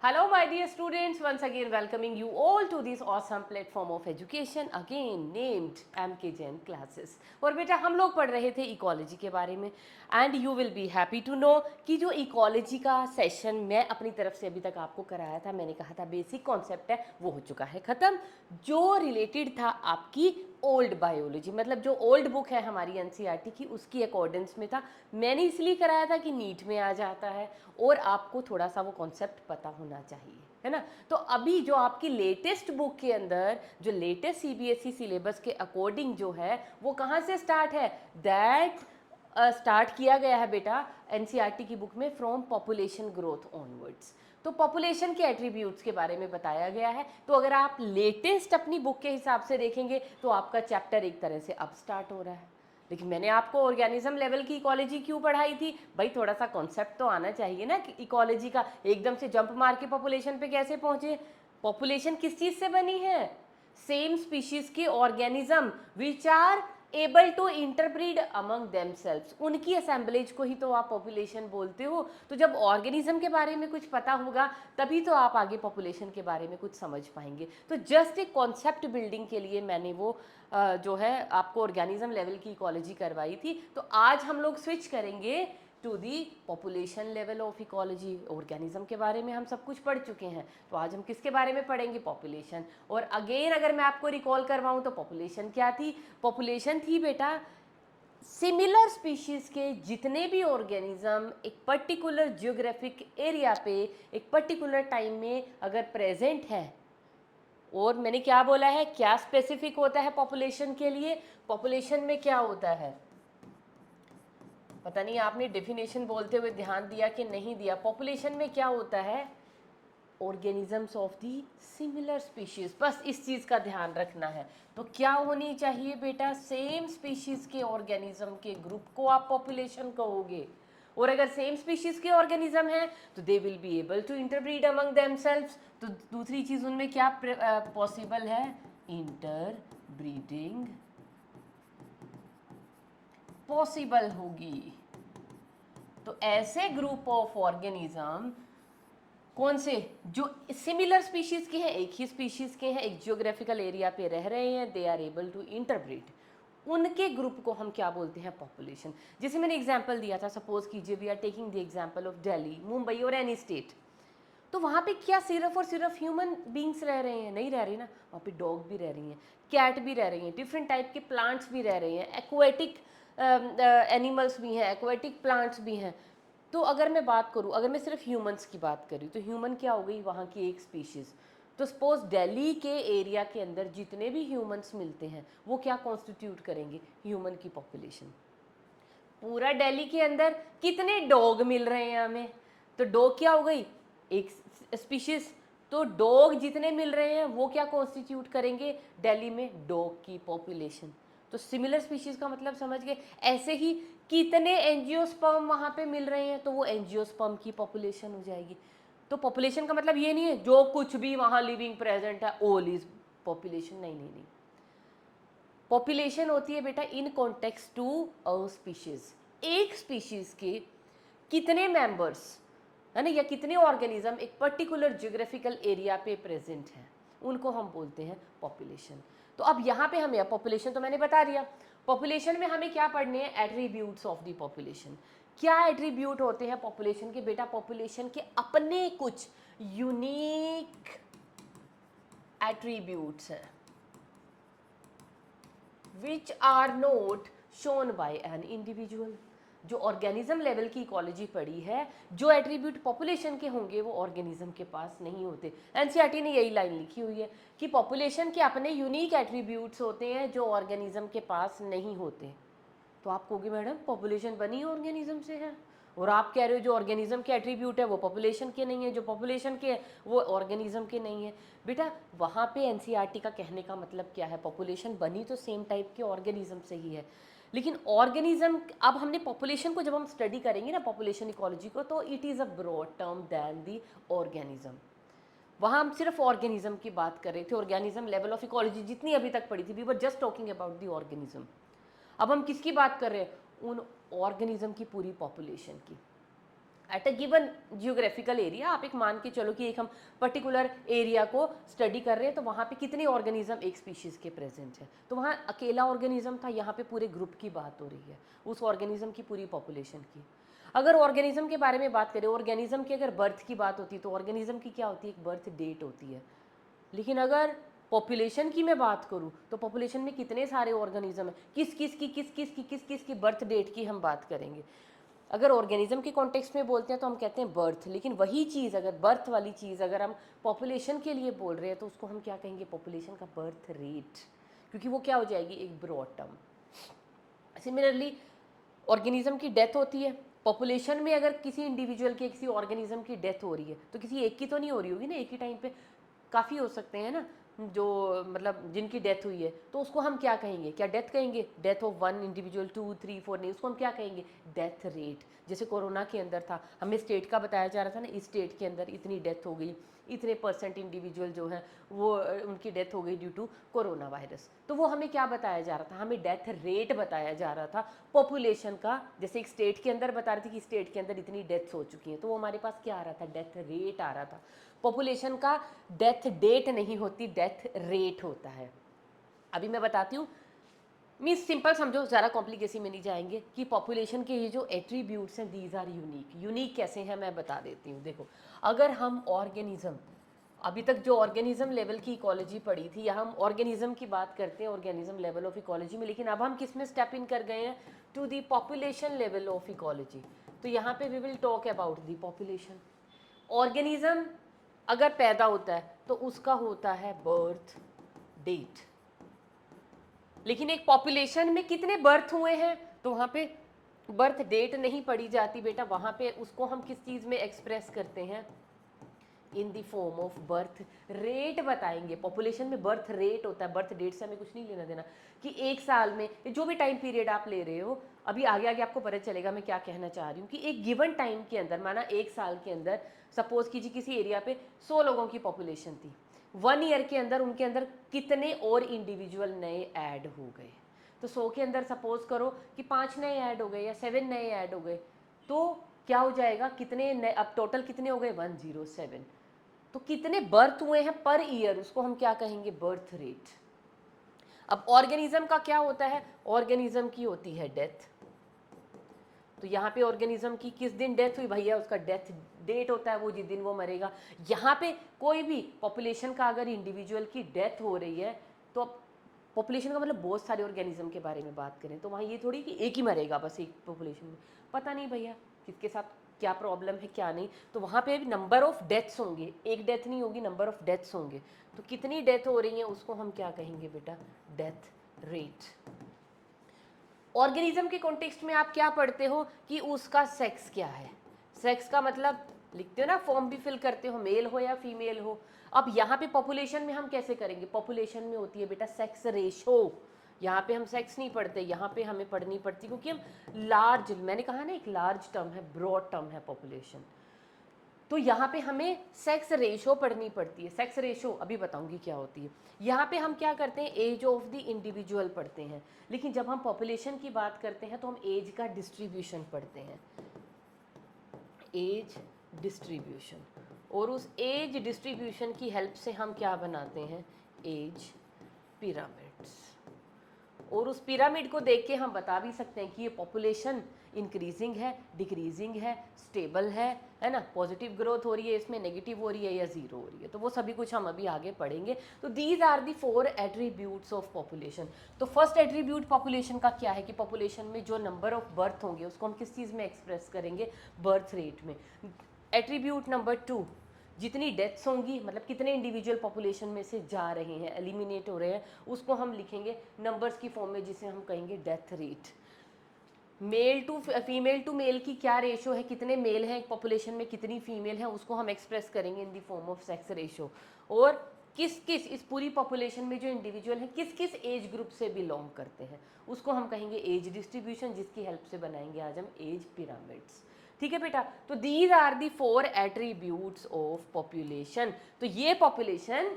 Hello, my dear students. Once again, welcoming you all to this awesome platform of education, again named MK Jain classes. और बेटा हम लोग पढ़ रहे थे इकोलॉजी के बारे में and you will be happy to know कि जो इकोलॉजी का सेशन मैं अपनी तरफ से अभी तक आपको कराया था, मैंने कहा था बेसिक कॉन्सेप्ट है वो हो चुका है ख़त्म। जो रिलेटेड था आपकी ओल्ड बायोलॉजी, मतलब जो ओल्ड बुक है हमारी एनसीईआरटी की, उसकी अकॉर्डेंस में था। मैंने इसलिए कराया था कि नीट में आ जाता है और आपको थोड़ा सा वो कॉन्सेप्ट पता होना चाहिए, है ना। तो अभी जो आपकी लेटेस्ट बुक के अंदर जो लेटेस्ट सीबीएसई सिलेबस के अकॉर्डिंग जो है वो कहाँ से स्टार्ट है, दैट स्टार्ट किया गया है बेटा एनसीईआरटी की बुक में फ्रॉम पॉपुलेशन ग्रोथ ऑनवर्ड्स। तो पॉपुलेशन के एट्रीब्यूट्स के बारे में बताया गया है। तो अगर आप लेटेस्ट अपनी बुक के हिसाब से देखेंगे तो आपका चैप्टर एक तरह से अब स्टार्ट हो रहा है। लेकिन मैंने आपको ऑर्गेनिज्म लेवल की इकोलॉजी क्यों पढ़ाई थी भाई, थोड़ा सा कॉन्सेप्ट तो आना चाहिए ना कि इकोलॉजी का। एकदम से जंप मार के पॉपुलेशन पे कैसे पहुंचे। पॉपुलेशन किस चीज से बनी है, सेम स्पीशीज के organism which are able to interbreed among themselves, उनकी असेंबलेज को ही तो आप पॉपुलेशन बोलते हो। तो जब ऑर्गेनिज्म के बारे में कुछ पता होगा तभी तो आप आगे पॉपुलेशन के बारे में कुछ समझ पाएंगे। तो जस्ट एक कॉन्सेप्ट बिल्डिंग के लिए मैंने वो जो है आपको ऑर्गेनिज्म लेवल की इकोलॉजी करवाई थी। तो आज हम लोग स्विच करेंगे to the population level of ecology. Organism के बारे में हम सब कुछ पढ़ चुके हैं, तो आज हम किसके बारे में पढ़ेंगे, पॉपुलेशन। और अगेन अगर मैं आपको रिकॉल करवाऊं तो पॉपुलेशन क्या थी, पॉपुलेशन थी बेटा सिमिलर स्पीशीज के जितने भी ऑर्गेनिज्म एक पर्टिकुलर जियोग्राफिक एरिया पे एक पर्टिकुलर टाइम में अगर प्रेजेंट है। और मैंने क्या बोला है, क्या स्पेसिफिक होता है पॉपुलेशन के लिए, पॉपुलेशन में क्या होता है, पता नहीं आपने डेफिनेशन बोलते हुए ध्यान दिया कि नहीं दिया। पॉपुलेशन में क्या होता है, organisms of the similar species, बस इस चीज़ का ध्यान रखना है। तो क्या होनी चाहिए बेटा, सेम स्पीशीज के ऑर्गेनिज्म के ग्रुप को आप पॉपुलेशन कहोगे। और अगर सेम स्पीशीज के ऑर्गेनिज्म हैं तो they will be able to interbreed among themselves. तो दूसरी चीज़ उनमें क्या पॉसिबल है, इंटरब्रीडिंग पॉसिबल होगी। तो ऐसे ग्रुप ऑफ ऑर्गेनिज्म कौन से, जो सिमिलर स्पीशीज के हैं, एक ही स्पीशीज के हैं, एक जियोग्राफिकल एरिया पे रह रहे हैं, they are able to interbreed, उनके ग्रुप को हम क्या बोलते हैं, पॉपुलेशन। जैसे मैंने एग्जांपल दिया था, सपोज कीजिए we are taking the example of Delhi, Mumbai और एनी स्टेट। तो वहाँ पे क्या सिर्फ और सिर्फ ह्यूमन बींग्स रह रहे हैं, नहीं रह रही ना, वहाँ पे डॉग भी रह रही हैं, कैट भी रह रही हैं, डिफरेंट टाइप के प्लांट्स भी रह रहे हैं, एक्वेटिक एनिमल्स भी हैं, एक्वेटिक प्लांट्स भी हैं। तो अगर मैं बात करूँ, अगर मैं सिर्फ ह्यूमंस की बात करूँ तो ह्यूमन क्या हो गई, वहाँ की एक स्पीशीज़। तो सपोज दिल्ली के एरिया के अंदर जितने भी ह्यूमंस मिलते हैं वो क्या कॉन्स्टिट्यूट करेंगे, ह्यूमन की पॉपुलेशन। पूरा दिल्ली के अंदर कितने डॉग मिल रहे हैं हमें, तो डॉग क्या हो गई, एक स्पीशीज। तो डॉग जितने मिल रहे हैं वो क्या कॉन्स्टिट्यूट करेंगे दिल्ली में, डॉग की पॉपुलेशन। तो सिमिलर स्पीशीज का मतलब समझ गए। ऐसे ही कितने एंजियोस्पर्म वहाँ पे मिल रहे हैं तो वो एंजियोस्पर्म की पॉपुलेशन हो जाएगी। तो पॉपुलेशन का मतलब ये नहीं है जो कुछ भी वहाँ लिविंग प्रेजेंट है ऑल इज पॉपुलेशन, नहीं नहीं नहीं। पॉपुलेशन होती है बेटा in context to a species, एक स्पीशीज के कितने मेंबर्स, है ना, या कितने ऑर्गेनिज्म एक पर्टिकुलर जियोग्राफिकल एरिया पे प्रेजेंट हैं, उनको हम बोलते हैं पॉपुलेशन। तो अब यहाँ पे हमें, पॉपुलेशन तो मैंने बता दिया, पॉपुलेशन में हमें क्या पढ़ने हैं, एट्रीब्यूट्स ऑफ द पॉपुलेशन। क्या एट्रीब्यूट होते हैं पॉपुलेशन के बेटा, पॉपुलेशन के अपने कुछ यूनिक एट्रीब्यूट्स हैं which are not shown by an individual. जो ऑर्गेनिज्म लेवल की इकोलॉजी पढ़ी है, जो एट्रीब्यूट पॉपुलेशन के होंगे वो ऑर्गेनिज्म के पास नहीं होते। एनसीईआरटी ने यही लाइन लिखी हुई है कि पॉपुलेशन के अपने यूनिक एट्रीब्यूट्स होते हैं जो ऑर्गेनिज्म के पास नहीं होते। तो आप कहोगे मैडम पॉपुलेशन बनी ऑर्गेनिज्म से है, और आप कह रहे हो जो ऑर्गेनिज्म के एट्रीब्यूट है वो पॉपुलेशन के नहीं है, जो पॉपुलेशन के वो ऑर्गेनिज्म के नहीं है। बेटा वहाँ पे एनसीईआरटी का कहने का मतलब क्या है, पॉपुलेशन बनी तो सेम टाइप के ऑर्गेनिज्म से ही है, लेकिन ऑर्गेनिज्म, अब हमने पॉपुलेशन को जब हम स्टडी करेंगे ना पॉपुलेशन इकोलॉजी को, तो it is a broad term than the organism. वहाँ हम सिर्फ ऑर्गेनिज्म की बात कर रहे थे, ऑर्गेनिज्म लेवल ऑफ इकोलॉजी जितनी अभी तक पढ़ी थी, we were just talking about the organism. अब हम किसकी बात कर रहे हैं, उन ऑर्गेनिज्म की पूरी पॉपुलेशन की। Eight a given geographical area. आप एक मान के चलो कि एक हम पर्टिकुलर एरिया को स्टडी कर रहे हैं, तो वहाँ पे कितने ऑर्गेनिज्म एक स्पीशीज़ के प्रेजेंट है। तो वहाँ अकेला ऑर्गेनिज्म था, यहाँ पे पूरे ग्रुप की बात हो रही है, उस ऑर्गेनिज्म की पूरी पॉपुलेशन की। अगर ऑर्गेनिज्म के बारे में बात करें, ऑर्गेनिज्म की अगर बर्थ की बात होती है तो ऑर्गेनिज्म की क्या होती है, एक बर्थ डेट होती है। लेकिन अगर पॉपुलेशन की मैं बात करूं तो पॉपुलेशन में कितने सारे ऑर्गेनिज्म हैं, किस किस की बर्थ डेट की हम बात करेंगे। अगर ऑर्गेनिज्म के कॉन्टेक्स्ट में बोलते हैं तो हम कहते हैं बर्थ, लेकिन वही चीज़ अगर बर्थ वाली चीज़ अगर हम पॉपुलेशन के लिए बोल रहे हैं तो उसको हम क्या कहेंगे, पॉपुलेशन का बर्थ रेट, क्योंकि वो क्या हो जाएगी, एक ब्रॉड टर्म। सिमिलरली ऑर्गेनिज्म की डेथ होती है, पॉपुलेशन में अगर किसी इंडिविजुअल की, किसी ऑर्गेनिज्म की डेथ हो रही है तो किसी एक की तो नहीं हो रही होगी ना, एक ही टाइम पे काफ़ी हो सकते हैं ना जो मतलब जिनकी डेथ हुई है, तो उसको हम क्या कहेंगे, क्या डेथ कहेंगे, डेथ ऑफ वन इंडिविजुअल, 2 3 4 नहीं, उसको हम क्या कहेंगे, डेथ रेट। जैसे कोरोना के अंदर था, हमें स्टेट का बताया जा रहा था ना, इस स्टेट के अंदर इतनी डेथ हो गई, इतने % इंडिविजुअल जो हैं वो उनकी डेथ हो गई ड्यू टू कोरोना वायरस। तो वो हमें क्या बताया जा रहा था, हमें डेथ रेट बताया जा रहा था पॉपुलेशन का। जैसे एक स्टेट के अंदर बता रही थी कि स्टेट के अंदर इतनी डेथ्स हो चुकी हैं, तो वो हमारे पास क्या आ रहा था, डेथ रेट आ रहा था। पॉपुलेशन का डेथ डेट नहीं होती, डेथ रेट होता है। अभी मैं बताती हूँ, मीन्स सिंपल समझो, ज़्यादा कॉम्प्लिकेसी में नहीं जाएंगे, कि पॉपुलेशन के ये जो एट्रीब्यूट्स हैं दीज आर यूनिक। यूनिक कैसे हैं मैं बता देती हूँ। देखो, अगर हम ऑर्गेनिज्म, अभी तक जो ऑर्गेनिज्म लेवल की इकोलॉजी पढ़ी थी, या हम ऑर्गेनिज्म की बात करते हैं ऑर्गेनिज्म लेवल ऑफ इकोलॉजी में, लेकिन अब हम किस में स्टेप इन कर गए हैं, to the population level of ecology. तो यहाँ पे we will talk about the population. Organism अगर पैदा होता है तो उसका होता है बर्थ डेट, लेकिन एक पॉपुलेशन में कितने बर्थ हुए हैं तो वहाँ पे बर्थ डेट नहीं पढ़ी जाती बेटा, वहाँ पे उसको हम किस चीज़ में एक्सप्रेस करते हैं, in the form of birth rate बताएंगे। पॉपुलेशन में बर्थ रेट होता है, बर्थ डेट से हमें कुछ नहीं लेना देना, कि एक साल में जो भी टाइम पीरियड आप ले रहे हो, अभी आगे आगे आपको पता चलेगा मैं क्या कहना चाह रही हूँ, कि एक गिवन टाइम के अंदर, माना एक साल के अंदर सपोज कीजिए किसी एरिया पे 100 लोगों की पॉपुलेशन थी, 1 ईयर के अंदर उनके अंदर कितने और इंडिविजुअल नए ऐड हो गए। तो 100 के अंदर सपोज करो कि 5 नए ऐड हो गए या 7 नए ऐड हो गए, तो क्या हो जाएगा, कितने नए, अब टोटल कितने हो गए, 107। तो कितने बर्थ हुए हैं पर ईयर, उसको हम क्या कहेंगे, बर्थ रेट। अब ऑर्गेनिज्म का क्या होता है, ऑर्गेनिज्म की होती है डेथ। तो यहाँ पे ऑर्गेनिज्म की किस दिन डेथ हुई भैया, उसका डेथ डेट होता है, वो जिस दिन वो मरेगा। यहाँ पे कोई भी पॉपुलेशन का अगर इंडिविजुअल की डेथ हो रही है, तो पॉपुलेशन का मतलब बहुत सारे ऑर्गेनिज्म के बारे में बात करें तो वहाँ ये थोड़ी कि एक ही मरेगा बस एक पॉपुलेशन में, पता नहीं भैया किसके साथ क्या प्रॉब्लम है क्या नहीं। तो वहाँ पे नंबर ऑफ डेथ्स होंगे, एक डेथ नहीं होगी, नंबर ऑफ डेथ्स होंगे। तो कितनी डेथ हो रही है उसको हम क्या कहेंगे बेटा, डेथ रेट। ऑर्गेनिज्म के कॉन्टेक्स्ट में आप क्या पढ़ते हो कि उसका सेक्स क्या है, सेक्स का मतलब लिखते हो ना, फॉर्म भी फिल करते हो, मेल हो या फीमेल हो। अब यहाँ पे पॉपुलेशन में हम कैसे करेंगे, पॉपुलेशन में होती है बेटा सेक्स रेशो। यहाँ पे हम सेक्स नहीं पढ़ते, यहाँ पे हमें पढ़नी पड़ती, क्योंकि हम लार्ज, मैंने कहा ना एक लार्ज टर्म है, ब्रॉड टर्म है पॉपुलेशन। तो यहाँ पे हमें सेक्स रेशो पढ़नी पड़ती है। सेक्स रेशो अभी बताऊंगी क्या होती है। यहाँ पे हम क्या करते हैं, एज ऑफ द इंडिविजुअल पढ़ते हैं, लेकिन जब हम पॉपुलेशन की बात करते हैं तो हम एज का डिस्ट्रीब्यूशन पढ़ते हैं, एज डिस्ट्रीब्यूशन। और उस एज डिस्ट्रीब्यूशन की हेल्प से हम क्या बनाते हैं, एज पिरामिड्स। और उस पिरामिड को देख के हम बता भी सकते हैं कि ये पॉपुलेशन इंक्रीजिंग है, डिक्रीजिंग है, स्टेबल है ना, पॉजिटिव ग्रोथ हो रही है इसमें, नेगेटिव हो रही है या जीरो हो रही है। तो वो सभी कुछ हम अभी आगे पढ़ेंगे। तो these are the 4 attributes of population. तो फर्स्ट एट्रीब्यूट पॉपुलेशन का क्या है कि पॉपुलेशन में जो नंबर ऑफ बर्थ होंगे उसको हम किस चीज़ में एक्सप्रेस करेंगे, बर्थ रेट में। एट्रीब्यूट नंबर 2, जितनी डेथ्स होंगी, मतलब कितने इंडिविजुअल पॉपुलेशन में से जा रहे हैं, एलिमिनेट हो रहे हैं, उसको हम लिखेंगे नंबर्स की फॉर्म में, जिसे हम कहेंगे death rate. Male to female to male की क्या रेशो है, कितने मेल हैं पॉपुलेशन में, कितनी फीमेल हैं, उसको हम एक्सप्रेस करेंगे in the form of sex ratio. और किस किस इस पूरी पॉपुलेशन में जो इंडिविजुअल हैं किस किस एज ग्रुप से बिलोंग करते हैं, उसको हम कहेंगे एज डिस्ट्रीब्यूशन, जिसकी हेल्प से बनाएंगे आज हम एज पिरामिड्स। ठीक है बेटा। तो these are the 4 attributes of population. तो ये पॉपुलेशन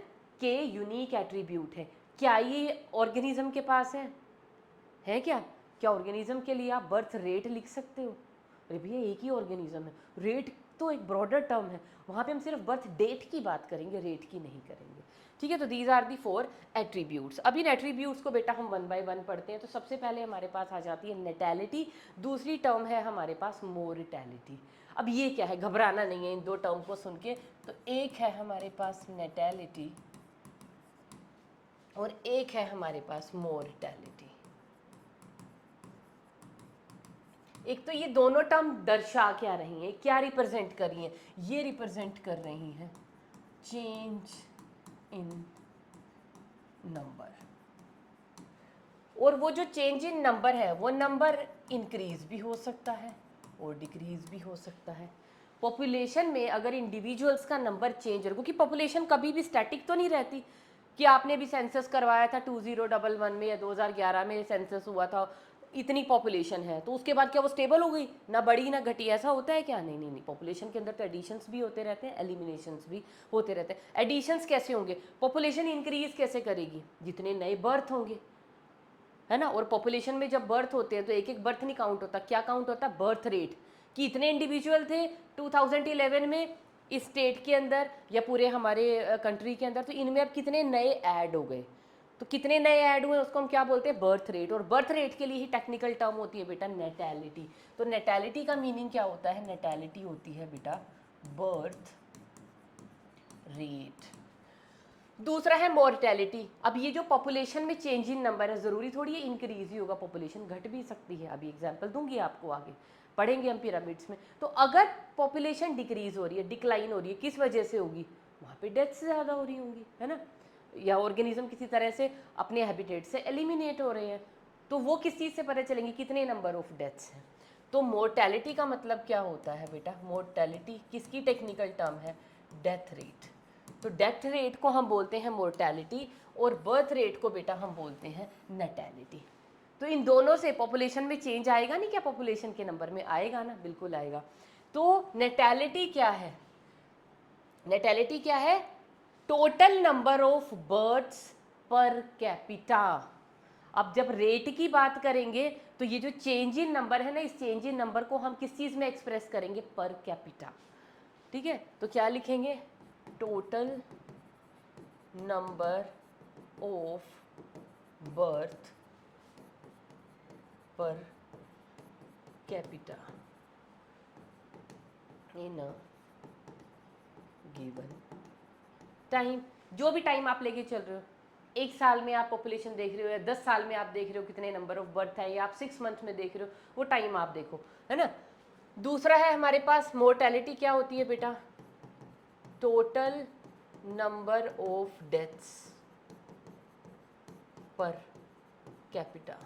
के यूनिक एट्रीब्यूट है। क्या ये ऑर्गेनिज्म के पास है क्या? क्या ऑर्गेनिज्म के लिए आप बर्थ रेट लिख सकते हो? अरे भैया एक ही ऑर्गेनिज्म है, रेट तो एक ब्रॉडर टर्म है, वहाँ पे हम सिर्फ बर्थ डेट की बात करेंगे, रेट की नहीं करेंगे। ठीक है, तो दीज आर दी 4 एट्रीब्यूट्स। अब इन एट्रीब्यूट्स को बेटा हम 1 बाय 1 पढ़ते हैं। तो सबसे पहले हमारे पास आ जाती है नेटैलिटी, दूसरी टर्म है हमारे पास मोर्टैलिटी। अब ये क्या है, घबराना नहीं है इन दो टर्म को सुन के। तो एक है हमारे पास नेटैलिटी और एक है हमारे पास मोर्टैलिटी। एक तो ये दोनों टर्म दर्शा क्या रही हैं, क्या रिप्रेजेंट कर रही हैं, ये रिप्रेजेंट कर रही हैं चेंज इन नंबर। और वो जो चेंज इन नंबर है वो नंबर इंक्रीज भी हो सकता है और डिक्रीज भी हो सकता है। पॉपुलेशन में अगर इंडिविजुअल्स का नंबर चेंज हो, क्योंकि पॉपुलेशन कभी भी स्टैटिक तो नहीं रहती कि आपने भी सेंसस करवाया था 2011 में या 2011 में सेंसस हुआ था, इतनी पॉपुलेशन है तो उसके बाद क्या वो स्टेबल हो गई, ना बढ़ी ना घटी, ऐसा होता है क्या? नहीं नहीं नहीं, पॉपुलेशन के अंदर तो एडिशंस भी होते रहते हैं, एलिमिनेशंस भी होते रहते हैं। एडिशंस कैसे होंगे, पॉपुलेशन इंक्रीज कैसे करेगी, जितने नए बर्थ होंगे, है ना। और पॉपुलेशन में जब बर्थ होते हैं तो एक एक बर्थ नहीं काउंट होता, क्या काउंट होता है? बर्थ रेट, कि इतने इंडिविजुअल थे 2011 में इस स्टेट के अंदर या पूरे हमारे कंट्री के अंदर, तो इनमें अब कितने नए ऐड हो गए, तो कितने नए ऐड हुए उसको हम क्या बोलते हैं? Birth rate. और बर्थ रेट के लिए ही टेक्निकल टर्म होती है बेटा नेटैलिटी। तो नेटैलिटी का मीनिंग क्या होता है? नेटैलिटी होती है बेटा बर्थ रेट। दूसरा है मोर्टेलिटी। अब ये जो पॉपुलेशन में चेंज इन नंबर है, ज़रूरी थोड़ी है इंक्रीज ही होगा, पॉपुलेशन घट भी सकती है। अभी एग्जांपल दूंगी आपको, आगे पढ़ेंगे हम पिरामिड्स में। तो अगर पॉपुलेशन डिक्रीज हो रही है, डिक्लाइन हो रही है, किस वजह से होगी? वहाँ पे डेथ्स ज़्यादा हो रही होंगी, है ना, या ऑर्गेनिज्म किसी तरह से अपने हैबिटेट से एलिमिनेट हो रहे हैं। तो वो किस चीज़ से पता चलेंगे? कितने नंबर ऑफ डेथ्स हैं। तो मोर्टेलिटी का मतलब क्या होता है बेटा? मोर्टेलिटी किसकी टेक्निकल टर्म है? Death rate. तो डेथ रेट को हम बोलते हैं मोर्टेलिटी और बर्थ रेट को बेटा हम बोलते हैं नेटैलिटी। तो इन दोनों से पॉपुलेशन में चेंज आएगा नहीं क्या? पॉपुलेशन के नंबर में आएगा ना, बिल्कुल आएगा। तो नेटैलिटी क्या है? नेटैलिटी क्या है? Total number of births per capita. अब जब रेट की बात करेंगे तो ये जो चेंज इन नंबर है ना, इस चेंज इन नंबर को हम किस चीज़ में एक्सप्रेस करेंगे? Per capita. ठीक है, तो क्या लिखेंगे? Total number of birth per capita in a given time. जो भी टाइम आप लेके चल रहे हो, एक साल में आप पॉपुलेशन देख रहे हो या 10 साल में आप देख रहे हो कितने नंबर ऑफ बर्थ है, या आप 6 मंथ में देख रहे हो, वो टाइम आप देखो, है ना। दूसरा है हमारे पास मोर्टेलिटी। क्या होती है बेटा? Total number of deaths per capita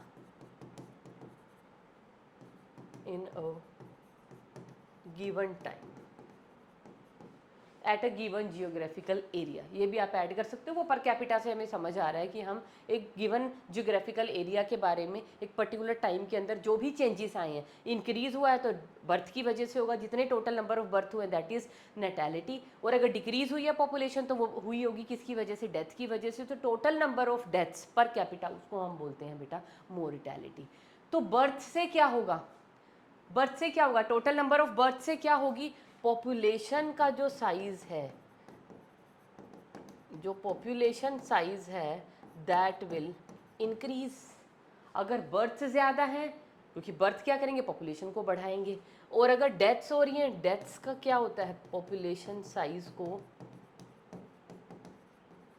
in a given time at a given geographical area. ये भी आप ऐड कर सकते हो, वो पर कैपिटा से हमें समझ आ रहा है कि हम एक गिवन जियोग्राफिकल एरिया के बारे में एक पर्टिकुलर टाइम के अंदर जो भी चेंजेस आए हैं, इंक्रीज हुआ है तो बर्थ की वजह से होगा, जितने टोटल नंबर ऑफ बर्थ हुए दैट इज नेटैलिटी। और अगर डिक्रीज हुई है पॉपुलेशन तो वो हुई होगी किसकी वजह से? डेथ की वजह से। तो total number of deaths per capita, उसको हम बोलते हैं बेटा मोर्टेलिटी। तो बर्थ से क्या होगा? बर्थ से क्या होगा? टोटल नंबर ऑफ बर्थ से क्या होगी? पॉपुलेशन का जो साइज है, जो पॉपुलेशन साइज है दैट विल इंक्रीज। अगर बर्थ ज़्यादा है, क्योंकि बर्थ क्या करेंगे? पॉपुलेशन को बढ़ाएंगे। और अगर डेथ्स हो रही हैं, डेथ्स का क्या होता है? पॉपुलेशन साइज को,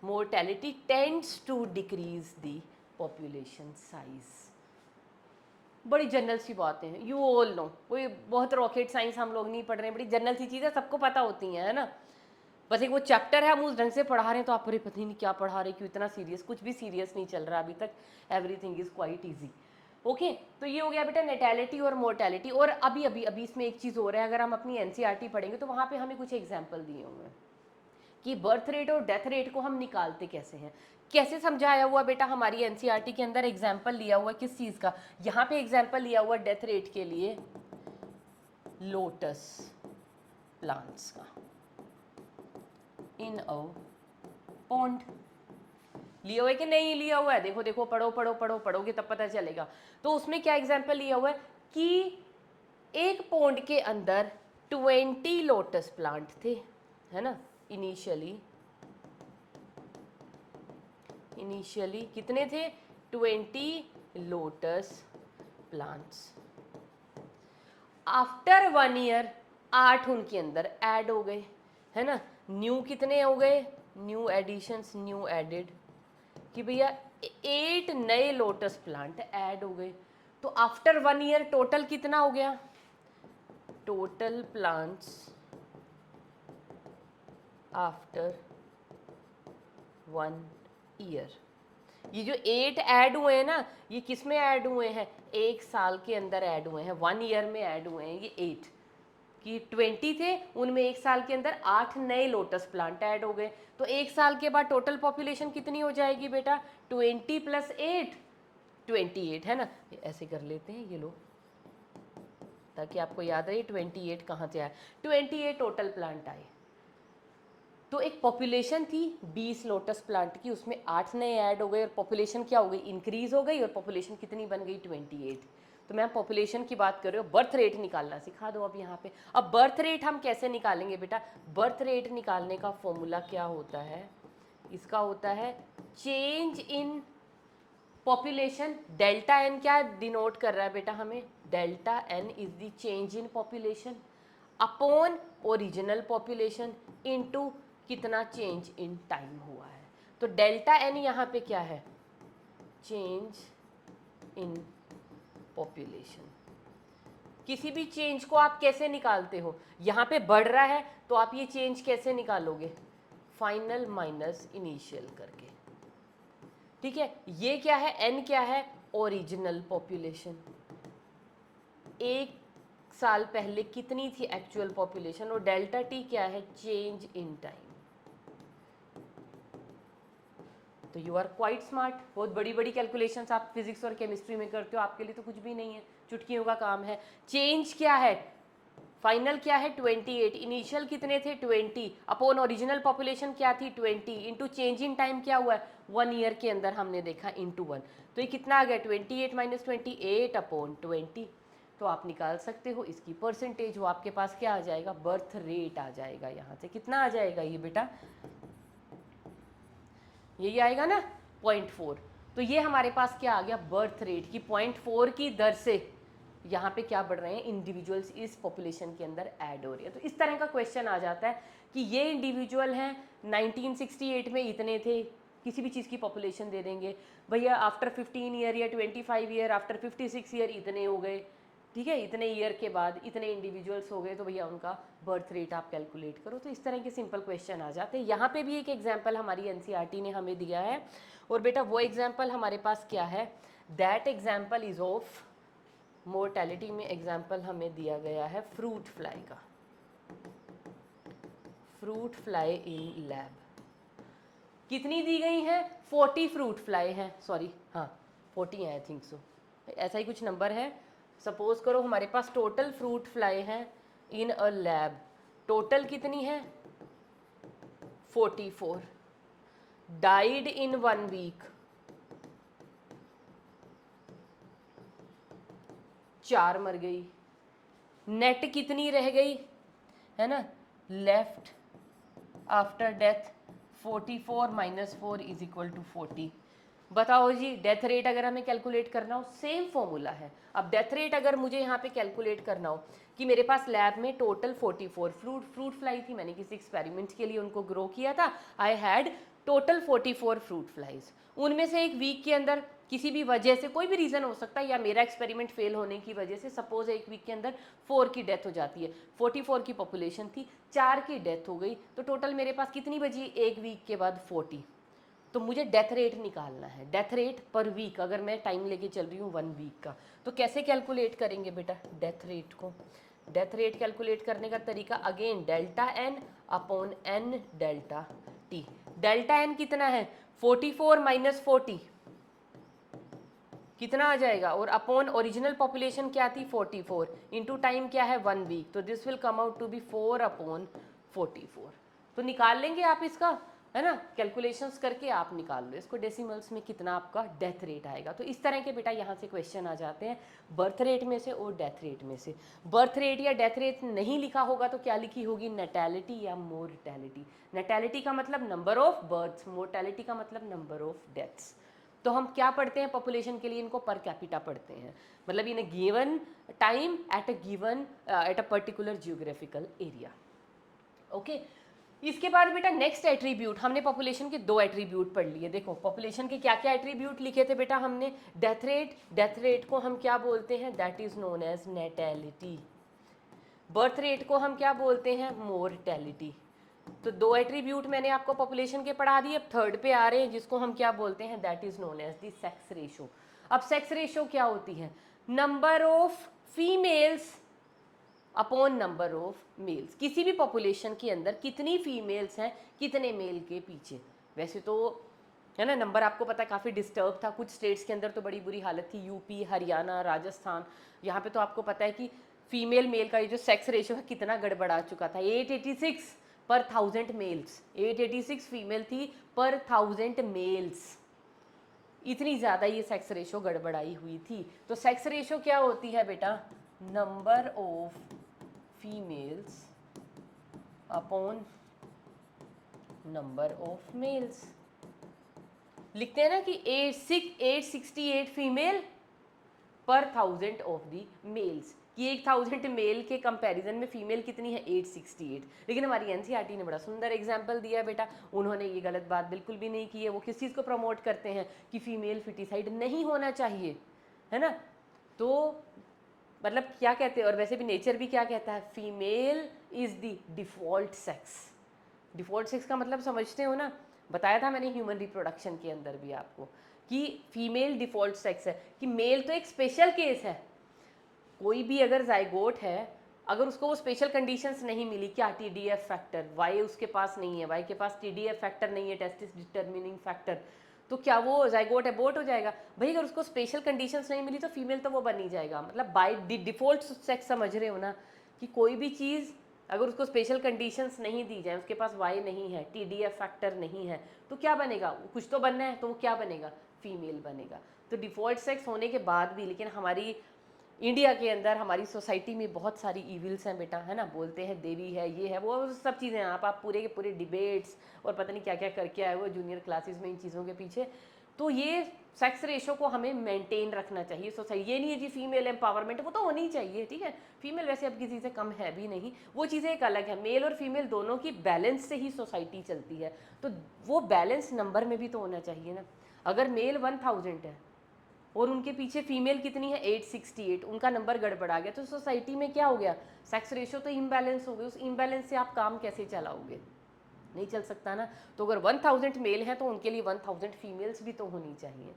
mortality tends to decrease the population size. बड़ी जनरल सी बातें हैं, यू ऑल नो, कोई बहुत रॉकेट साइंस हम लोग नहीं पढ़ रहे हैं, बड़ी जनरल सी चीज़ें सबको पता होती हैं, है ना। बस एक वो चैप्टर है हम उस ढंग से पढ़ा रहे हैं तो आप अरे पता ही नहीं क्या पढ़ा रहे, क्यों इतना सीरियस? कुछ भी सीरियस नहीं चल रहा अभी तक, everything is quite easy. Okay, तो ये हो गया बेटा नेटैलिटी और मोर्टेलिटी। और अभी अभी अभी इसमें एक चीज़ हो रहा है, अगर हम अपनी एनसीईआरटी पढ़ेंगे तो वहाँ पे हमें कुछ एग्जाम्पल दिए हुए हैं कि बर्थ रेट और डेथ रेट को हम निकालते कैसे हैं। कैसे समझाया हुआ बेटा हमारी एनसीईआरटी के अंदर? एग्जाम्पल लिया हुआ किस चीज़ का? यहाँ पे एग्जाम्पल लिया हुआ डेथ रेट के लिए लोटस प्लांट्स का इन अ पॉन्ड। लिया हुआ है कि नहीं लिया हुआ है? देखो देखो, पढ़ो पढ़ो पढ़ो, पढ़ोगे तब पता चलेगा। तो उसमें क्या एग्जाम्पल लिया हुआ है कि एक पॉन्ड के अंदर 20 लोटस प्लांट थे, है ना। इनिशियली कितने थे? 20 लोटस प्लांट्स। आफ्टर 1 ईयर 8 उनके अंदर ऐड हो गए, है ना। न्यू कितने हो गए? न्यू एडिशंस, न्यू एडेड, कि भैया 8 नए लोटस प्लांट ऐड हो गए। तो आफ्टर 1 ईयर टोटल कितना हो गया? टोटल प्लांट्स आफ्टर 1 ईयर, ये जो 8 ऐड हुए हैं ना, ये किस में ऐड हुए हैं? 1 साल के अंदर ऐड हुए हैं, 1 ईयर में ऐड हुए हैं ये 8, कि 20 थे, उनमें 1 साल के अंदर 8 नए लोटस प्लांट ऐड हो गए। तो 1 साल के बाद टोटल पॉपुलेशन कितनी हो जाएगी बेटा? 20 + 8, 28, है ना। ऐसे कर लेते हैं, ये लो, ताकि आपको याद रहे 28 कहाँ से आया। 28 टोटल प्लांट आए। तो एक पॉपुलेशन थी 20 लोटस प्लांट की, उसमें 8 नए ऐड हो गए और पॉपुलेशन क्या हो गई? इंक्रीज हो गई। और पॉपुलेशन कितनी बन गई? 28। तो मैं पॉपुलेशन की बात कर रही हूँ, बर्थ रेट निकालना सिखा दो अब यहाँ पे। अब बर्थ रेट हम कैसे निकालेंगे बेटा? बर्थ रेट निकालने का फॉर्मूला क्या होता है? इसका होता है change in population. Delta N क्या डिनोट कर रहा है बेटा हमें? Delta N is the change in population upon original population into कितना चेंज इन टाइम हुआ है। तो डेल्टा एन यहाँ पे क्या है? Change in population. किसी भी चेंज को आप कैसे निकालते हो? यहाँ पे बढ़ रहा है तो आप ये चेंज कैसे निकालोगे? फाइनल माइनस इनिशियल करके, ठीक है। ये क्या है? एन क्या है? Original population. एक साल पहले कितनी थी एक्चुअल पॉपुलेशन, और डेल्टा टी क्या है? Change in time. तो यू आर क्वाइट स्मार्ट। बहुत बड़ी बड़ी कैलकुलेशंस आप फिजिक्स और केमिस्ट्री में करते हो, आपके लिए तो कुछ भी नहीं है, चुटकियों का काम है। चेंज क्या है? फाइनल क्या है? 28। इनिशियल कितने थे? 20 अपॉन ओरिजिनल पॉपुलेशन क्या थी? 20 इंटू चेंज इन टाइम क्या हुआ है? 1 ईयर के अंदर हमने देखा इंटू 1। तो ये कितना आ गया? 28 - 28 अपॉन 20। तो आप निकाल सकते हो इसकी परसेंटेज, वो आपके पास क्या आ जाएगा? बर्थ रेट आ जाएगा। यहाँ से कितना आ जाएगा ये बेटा? यही आएगा ना, 0.4। तो ये हमारे पास क्या आ गया? बर्थ रेट की 0.4 की दर से यहाँ पे क्या बढ़ रहे हैं? इंडिविजुअल्स इस पॉपुलेशन के अंदर ऐड हो रही है। तो इस तरह का क्वेश्चन आ जाता है कि ये इंडिविजुअल हैं 1968 में इतने थे, किसी भी चीज़ की पॉपुलेशन दे देंगे भैया, आफ्टर 15 ईयर या 25 ईयर, आफ्टर 56 ईयर इतने हो गए, ठीक है, इतने ईयर के बाद इतने इंडिविजुअल्स हो गए, तो भैया उनका बर्थ रेट आप कैलकुलेट करो। तो इस तरह के सिंपल क्वेश्चन आ जाते हैं। यहाँ पे भी एक एग्जाम्पल हमारी एनसीईआरटी ने हमें दिया है, और बेटा वो एग्जाम्पल हमारे पास क्या है? That example is of mortality में एग्जाम्पल हमें दिया गया है फ्रूट फ्लाई का। फ्रूट फ्लाई इन लैब कितनी दी गई है? 40 फ्रूट फ्लाई हैं, सॉरी हाँ 40 है आई थिंक सो, ऐसा ही कुछ नंबर है। सपोज करो हमारे पास टोटल फ्रूट फ्लाई हैं इन अ लैब, टोटल कितनी है? 44। डाइड इन 1 वीक, 4 मर गई। नेट कितनी रह गई, है ना? Left after death 44 - 4 = 40। बताओ जी, डेथ रेट अगर हमें कैलकुलेट करना हो, सेम फॉर्मूला है। अब डेथ रेट अगर मुझे यहाँ पे कैलकुलेट करना हो कि मेरे पास लैब में टोटल 44 फ्रूट फ्लाई थी, मैंने किसी एक्सपेरिमेंट के लिए उनको ग्रो किया था, I had total 44 fruit flies. उनमें से एक वीक के अंदर किसी भी वजह से, कोई भी रीज़न हो सकता है, या मेरा एक्सपेरिमेंट फेल होने की वजह से सपोज एक वीक के अंदर 4 की डेथ हो जाती है। 44 की पॉपुलेशन थी, 4 की डेथ हो गई, तो टोटल मेरे पास कितनी बची? एक वीक के बाद 40। तो मुझे डेथ रेट निकालना है, डेथ रेट पर वीक, अगर मैं टाइम लेके चल रही हूँ 1 वीक का। तो कैसे कैलकुलेट करेंगे बेटा डेथ रेट को? डेथ रेट कैलकुलेट करने का तरीका again delta N upon N delta T. Delta N कितना है? 44 - 40 कितना आ जाएगा? और अपॉन ओरिजिनल पॉपुलेशन क्या थी? 44 इंटू टाइम क्या है? 1 वीक। तो this will come out to be 4/44। तो निकाल लेंगे आप इसका, है ना, कैलकुलेशंस करके आप निकाल लो इसको डेसिमल्स में कितना आपका डेथ रेट आएगा। तो इस तरह के बेटा यहाँ से क्वेश्चन आ जाते हैं बर्थ रेट में से और डेथ रेट में से। बर्थ रेट या डेथ रेट नहीं लिखा होगा तो क्या लिखी होगी, नेटैलिटी या मोर्टैलिटी। नेटैलिटी का मतलब नंबर ऑफ बर्थ्स, मोर्टैलिटी का मतलब नंबर ऑफ डेथ्स। तो हम क्या पढ़ते हैं पॉपुलेशन के लिए, इनको पर कैपिटा पढ़ते हैं, मतलब in a given time at a particular geographical area. Okay, इसके बाद बेटा नेक्स्ट एट्रीब्यूट, हमने पॉपुलेशन के 2 एट्रीब्यूट पढ़ लिए। देखो पॉपुलेशन के क्या क्या एट्रीब्यूट लिखे थे बेटा हमने, डेथ रेट, डेथ रेट को हम क्या बोलते हैं, that is known as natality. Birth rate को हम क्या बोलते हैं, मोर्टैलिटी। तो 2 एट्रीब्यूट मैंने आपको पॉपुलेशन के पढ़ा दिए। अब थर्ड पे आ रहे हैं जिसको हम क्या बोलते हैं, that is known as the sex ratio. अब सेक्स रेशो क्या होती है, number of females upon number of males. किसी भी पॉपुलेशन के अंदर कितनी फीमेल्स हैं कितने मेल के पीछे। वैसे तो है ना, नंबर आपको पता है काफ़ी डिस्टर्ब था, कुछ स्टेट्स के अंदर तो बड़ी बुरी हालत थी, यूपी, हरियाणा, राजस्थान, यहाँ पे तो आपको पता है कि फीमेल मेल का ये जो सेक्स रेशो है कितना गड़बड़ा चुका था। 886 पर 1000 मेल्स, 886 फीमेल थी पर 1000 मेल्स, इतनी ज़्यादा ये सेक्स रेशो गड़बड़ाई हुई थी। तो सेक्स रेशो क्या होती है बेटा, number of females upon number of mails. लिखते हैं ना कि 868 फीमेल पर 1000 ऑफ दी मेल्स, कि 1000 मेल के कंपैरिजन में फीमेल कितनी है, 868। लेकिन हमारी एनसीईआरटी ने बड़ा सुंदर एग्जाम्पल दिया है बेटा, उन्होंने ये गलत बात बिल्कुल भी नहीं की है। वो किस चीज़ को प्रमोट करते हैं कि फीमेल फिटिसाइड नहीं होना चाहिए, है ना। तो मतलब क्या कहते हैं, और वैसे भी नेचर भी क्या कहता है, female is the default sex. Default sex का मतलब समझते हो ना, बताया था मैंने ह्यूमन रिप्रोडक्शन के अंदर भी आपको कि फीमेल डिफॉल्ट सेक्स है, कि मेल तो एक स्पेशल केस है। कोई भी अगर जाइगोट है, अगर उसको वो स्पेशल कंडीशंस नहीं मिली, क्या टीडीएफ फैक्टर, वाई उसके पास नहीं है, वाई के पास टीडीएफ फैक्टर नहीं है, टेस्टिस डिटर्मिनिंग फैक्टर, तो क्या वो जाइगोट एबोर्ट हो जाएगा भाई। अगर उसको स्पेशल कंडीशंस नहीं मिली तो फीमेल तो वो बन ही जाएगा। मतलब बाय डिफॉल्ट सेक्स समझ रहे हो ना, कि कोई भी चीज़ अगर उसको स्पेशल कंडीशंस नहीं दी जाए, उसके पास वाई नहीं है, टीडीएफ फैक्टर नहीं है, तो क्या बनेगा, कुछ तो बनना है, तो वो क्या बनेगा, फीमेल बनेगा। तो डिफॉल्ट सेक्स होने के बाद भी, लेकिन हमारी इंडिया के अंदर हमारी सोसाइटी में बहुत सारी इविल्स हैं बेटा, है ना, बोलते हैं देवी है, ये है, वो सब चीज़ें हैं। आप पूरे के पूरे डिबेट्स और पता नहीं क्या क्या करके आए हुए जूनियर क्लासेस में इन चीज़ों के पीछे। तो ये सेक्स रेशो को हमें मेंटेन रखना चाहिए सोसाइटी। ये नहीं है जी फीमेल एम्पावरमेंट, वो तो होनी ही चाहिए, ठीक है। फीमेल वैसे अब किसी से कम है भी नहीं, वो चीज़ें एक अलग है। मेल और फीमेल दोनों की बैलेंस से ही सोसाइटी चलती है, तो वो बैलेंस नंबर में भी तो होना चाहिए ना। अगर मेल 1000 है और उनके पीछे फीमेल कितनी है, 868, उनका नंबर गड़बड़ा गया, तो सोसाइटी में क्या हो गया, सेक्स रेशो तो इम्बैलेंस हो गई। उस इम्बैलेंस से आप काम कैसे चलाओगे, नहीं चल सकता ना। तो अगर 1000 मेल हैं तो उनके लिए 1000 फीमेल्स भी तो होनी चाहिए,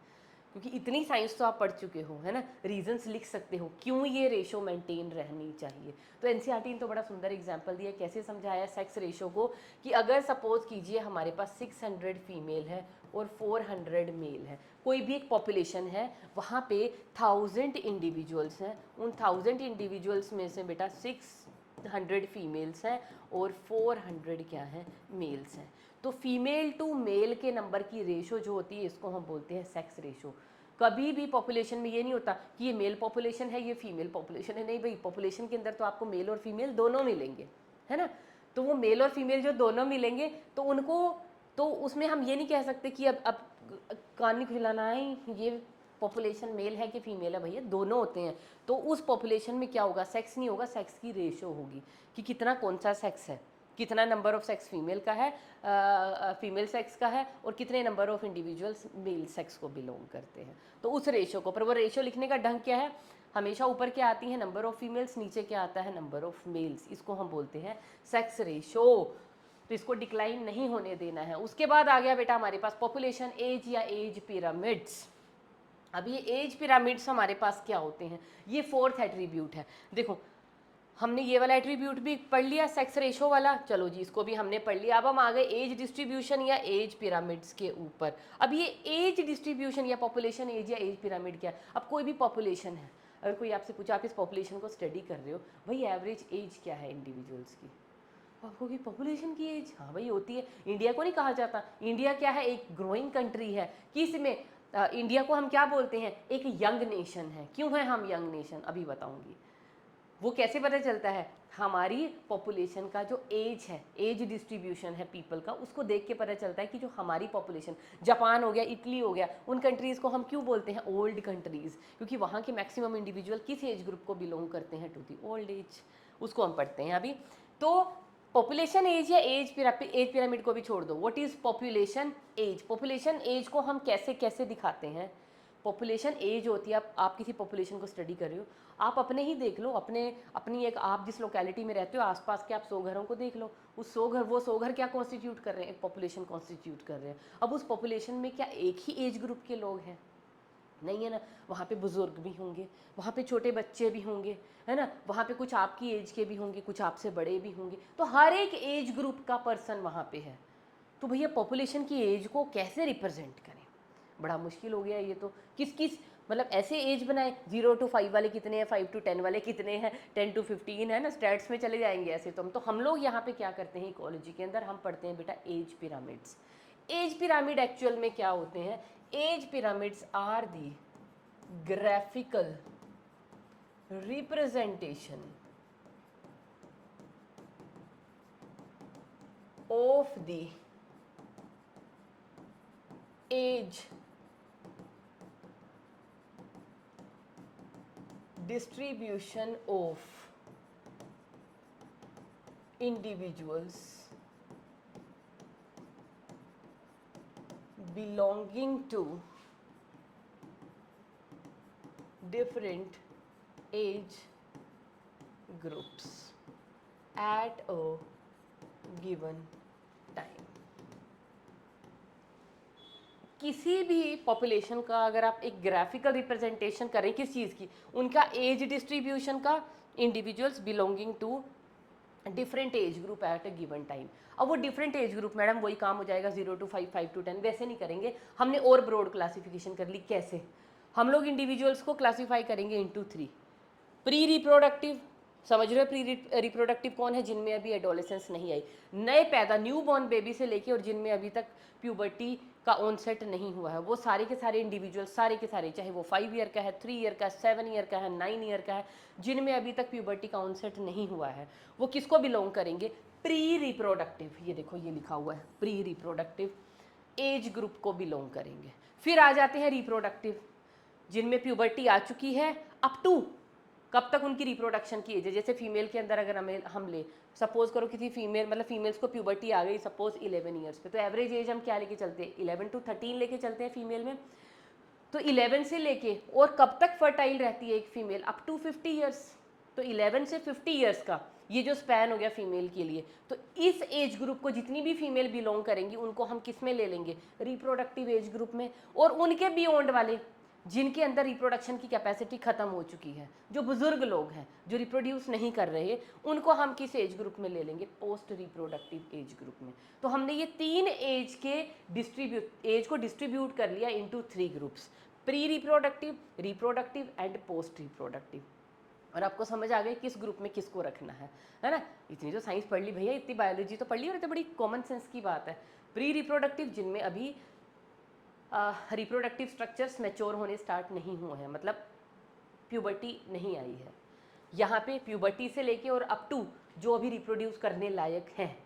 क्योंकि इतनी साइंस तो आप पढ़ चुके हो, है ना, रीजंस लिख सकते हो क्यों ये रेशो मेंटेन रहनी चाहिए। तो एनसीईआरटी ने तो बड़ा सुंदर एग्जांपल दिया, कैसे समझाया सेक्स रेशो को, कि अगर सपोज कीजिए हमारे पास 600 फीमेल है और 400 मेल है, कोई भी एक पॉपुलेशन है, वहाँ पे 1000 इंडिविजुअल्स हैं, उन 1000 इंडिविजुअल्स में से बेटा 600 फीमेल्स हैं और 400 क्या हैं, मेल्स हैं। तो फीमेल टू मेल के नंबर की रेशो जो होती है, इसको हम बोलते हैं सेक्स रेशो। कभी भी पॉपुलेशन में ये नहीं होता कि ये मेल पॉपुलेशन है ये फीमेल पॉपुलेशन है, नहीं भाई, पॉपुलेशन के अंदर तो आपको मेल और फीमेल दोनों मिलेंगे, है ना। तो वो मेल और फीमेल जो दोनों मिलेंगे, तो उनको, तो उसमें हम ये नहीं कह सकते कि अब कान नहीं खुलाना है ये पॉपुलेशन मेल है कि फीमेल है, भैया दोनों होते हैं। तो उस पॉपुलेशन में क्या होगा, सेक्स नहीं होगा, सेक्स की रेशो होगी, कि कितना कौन सा सेक्स है, कितना नंबर ऑफ सेक्स फीमेल का है, फीमेल सेक्स का है, और कितने number of individuals male sex को बिलोंग करते हैं। तो उस रेशो को, पर वो रेशो लिखने का ढंग क्या है, हमेशा ऊपर क्या आती है, नंबर ऑफ फीमेल्स, नीचे क्या आता है, नंबर ऑफ मेल्स, इसको हम बोलते हैं सेक्स रेशो। तो इसको डिक्लाइन नहीं होने देना है। उसके बाद आ गया बेटा हमारे पास पॉपुलेशन एज या एज पिरामिड्स। अब ये एज पिरामिड्स हमारे पास क्या होते हैं, ये 4th एट्रीब्यूट है। देखो हमने ये वाला एट्रीब्यूट भी पढ़ लिया, सेक्स रेशो वाला, चलो जी इसको भी हमने पढ़ लिया। अब हम आ गए एज डिस्ट्रीब्यूशन या एज पिरामिड्स के ऊपर। अब ये एज डिस्ट्रीब्यूशन या पॉपुलेशन एज या एज पिरामिड क्या है, अब कोई भी पॉपुलेशन है, अगर कोई आपसे पूछा, आप इस पॉपुलेशन को स्टडी कर रहे हो, भाई एवरेज एज क्या है इंडिविजुअल्स की, आपको की पॉपुलेशन की एज, हाँ भाई होती है। इंडिया को नहीं कहा जाता, इंडिया क्या है, एक ग्रोइंग कंट्री है। किसमें इंडिया को हम क्या बोलते हैं, एक यंग नेशन है। क्यों है हम यंग नेशन, अभी बताऊंगी। वो कैसे पता चलता है, हमारी पॉपुलेशन का जो एज है, एज डिस्ट्रीब्यूशन है पीपल का, उसको देख के पता चलता है कि जो हमारी पॉपुलेशन, जापान हो गया, इटली हो गया, उन कंट्रीज़ को हम क्यों बोलते हैं ओल्ड कंट्रीज़, क्योंकि वहाँ के मैक्सिमम इंडिविजुअल किस एज ग्रुप को बिलोंग करते हैं, टू दी ओल्ड एज। उसको हम पढ़ते हैं अभी। तो पॉपुलेशन एज या एज पिरामिड को भी छोड़ दो, what is population age. Population age को हम कैसे कैसे दिखाते हैं। पॉपुलेशन एज होती है, आप किसी पॉपुलेशन को स्टडी कर रहे हो, आप अपने ही देख लो, अपनी एक, आप जिस लोकेलिटी में रहते हो आसपास के आप 100 घरों को देख लो। उस 100 घर क्या कॉन्स्टिट्यूट कर रहे हैं, एक पॉपुलेशन कॉन्स्टिट्यूट कर रहे हैं। अब उस पॉपुलेशन में क्या एक ही एज ग्रुप के लोग हैं, नहीं है ना, वहाँ पे बुजुर्ग भी होंगे, वहाँ पे छोटे बच्चे भी होंगे, है ना, वहाँ पे कुछ आपकी एज के भी होंगे, कुछ आपसे बड़े भी होंगे। तो हर एक एज ग्रुप का पर्सन वहाँ पे है। तो भैया पॉपुलेशन की एज को कैसे रिप्रेजेंट करें, बड़ा मुश्किल हो गया ये तो। किस किस मतलब ऐसे एज बनाए, 0 to 5 वाले कितने हैं, 5 to 10 वाले कितने हैं, 10 to 15 है ना, स्टैट्स में चले जाएंगे ऐसे। तो हम लोग यहाँ पे क्या करते हैं, इकोलॉजी के अंदर हम पढ़ते हैं बेटा age pyramids. Age pyramid actual में क्या होते हैं, age pyramids are the graphical representation of the age distribution of individuals belonging to different age groups at a given time। किसी भी पॉपुलेशन का अगर आप एक ग्राफिकल रिप्रेजेंटेशन करें किस चीज़ की, उनका एज डिस्ट्रीब्यूशन का, individuals belonging to different age group at a given time. अब वो डिफरेंट एज ग्रुप मैडम वही काम हो जाएगा 0 to 5, 5 to 10, वैसे नहीं करेंगे, हमने और ब्रॉड क्लासिफिकेशन कर ली। कैसे, हम लोग इंडिविजुअल्स को क्लासीफाई करेंगे इनटू 3। प्री रिप्रोडक्टिव, समझ रहे हो प्री रिप्रोडक्टिव कौन है, जिनमें अभी एडोलेसेंस नहीं आई, नए पैदा न्यू बॉर्न बेबी से लेके और जिनमें अभी तक प्यूबर्टी का ऑनसेट नहीं हुआ है, वो सारे के सारे इंडिविजुअल, सारे के सारे, चाहे वो 5 ईयर का है, 3 ईयर का है, 7 ईयर का है, 9 ईयर का है, जिनमें अभी तक प्यूबर्टी का ऑनसेट नहीं हुआ है, वो किसको बिलोंग करेंगे, प्री रिप्रोडक्टिव। ये देखो ये लिखा हुआ है प्री रिप्रोडक्टिव एज ग्रुप को बिलोंग करेंगे। फिर आ जाते हैं रिप्रोडक्टिव, जिनमें प्यूबर्टी आ चुकी है अप टू, कब तक उनकी रिप्रोडक्शन की एज है। जैसे फीमेल के अंदर अगर हम ले, सपोज करो किसी फीमेल, मतलब फीमेल्स को प्यूबर्टी आ गई सपोज 11 ईयर्स पे, तो एवरेज एज हम क्या लेके चलते हैं, 11 to 13 लेके चलते हैं फीमेल में। तो 11 से लेके और कब तक फर्टाइल रहती है एक फीमेल, अप टू 50 ईयर्स। तो 11 से 50 ईयर्स का ये जो स्पैन हो गया फीमेल के लिए, तो इस एज ग्रुप को जितनी भी फीमेल बिलोंग करेंगी उनको हम किस में ले लेंगे, रिप्रोडक्टिव एज ग्रुप में। और उनके बियॉन्ड वाले, जिनके अंदर रिप्रोडक्शन की कैपेसिटी खत्म हो चुकी है, जो बुजुर्ग लोग हैं जो रिप्रोड्यूस नहीं कर रहे, उनको हम किस एज ग्रुप में ले लेंगे, पोस्ट रिप्रोडक्टिव एज ग्रुप में। तो हमने ये 3 एज के एज को डिस्ट्रीब्यूट कर लिया into 3 groups, pre reproductive, reproductive and post reproductive. और आपको समझ आ गई किस ग्रुप में किसको रखना है ना। इतनी तो साइंस पढ़ ली भैया, इतनी बायोलॉजी तो पढ़ ली, और इतनी बड़ी कॉमन सेंस की बात है। प्री रिप्रोडक्टिव, जिनमें अभी रिप्रोडक्टिव स्ट्रक्चर्स मैच्योर होने स्टार्ट नहीं हुए हैं, मतलब प्यूबर्टी नहीं आई है यहाँ पे, प्यूबर्टी से लेके और अप टू जो अभी रिप्रोड्यूस करने लायक हैं।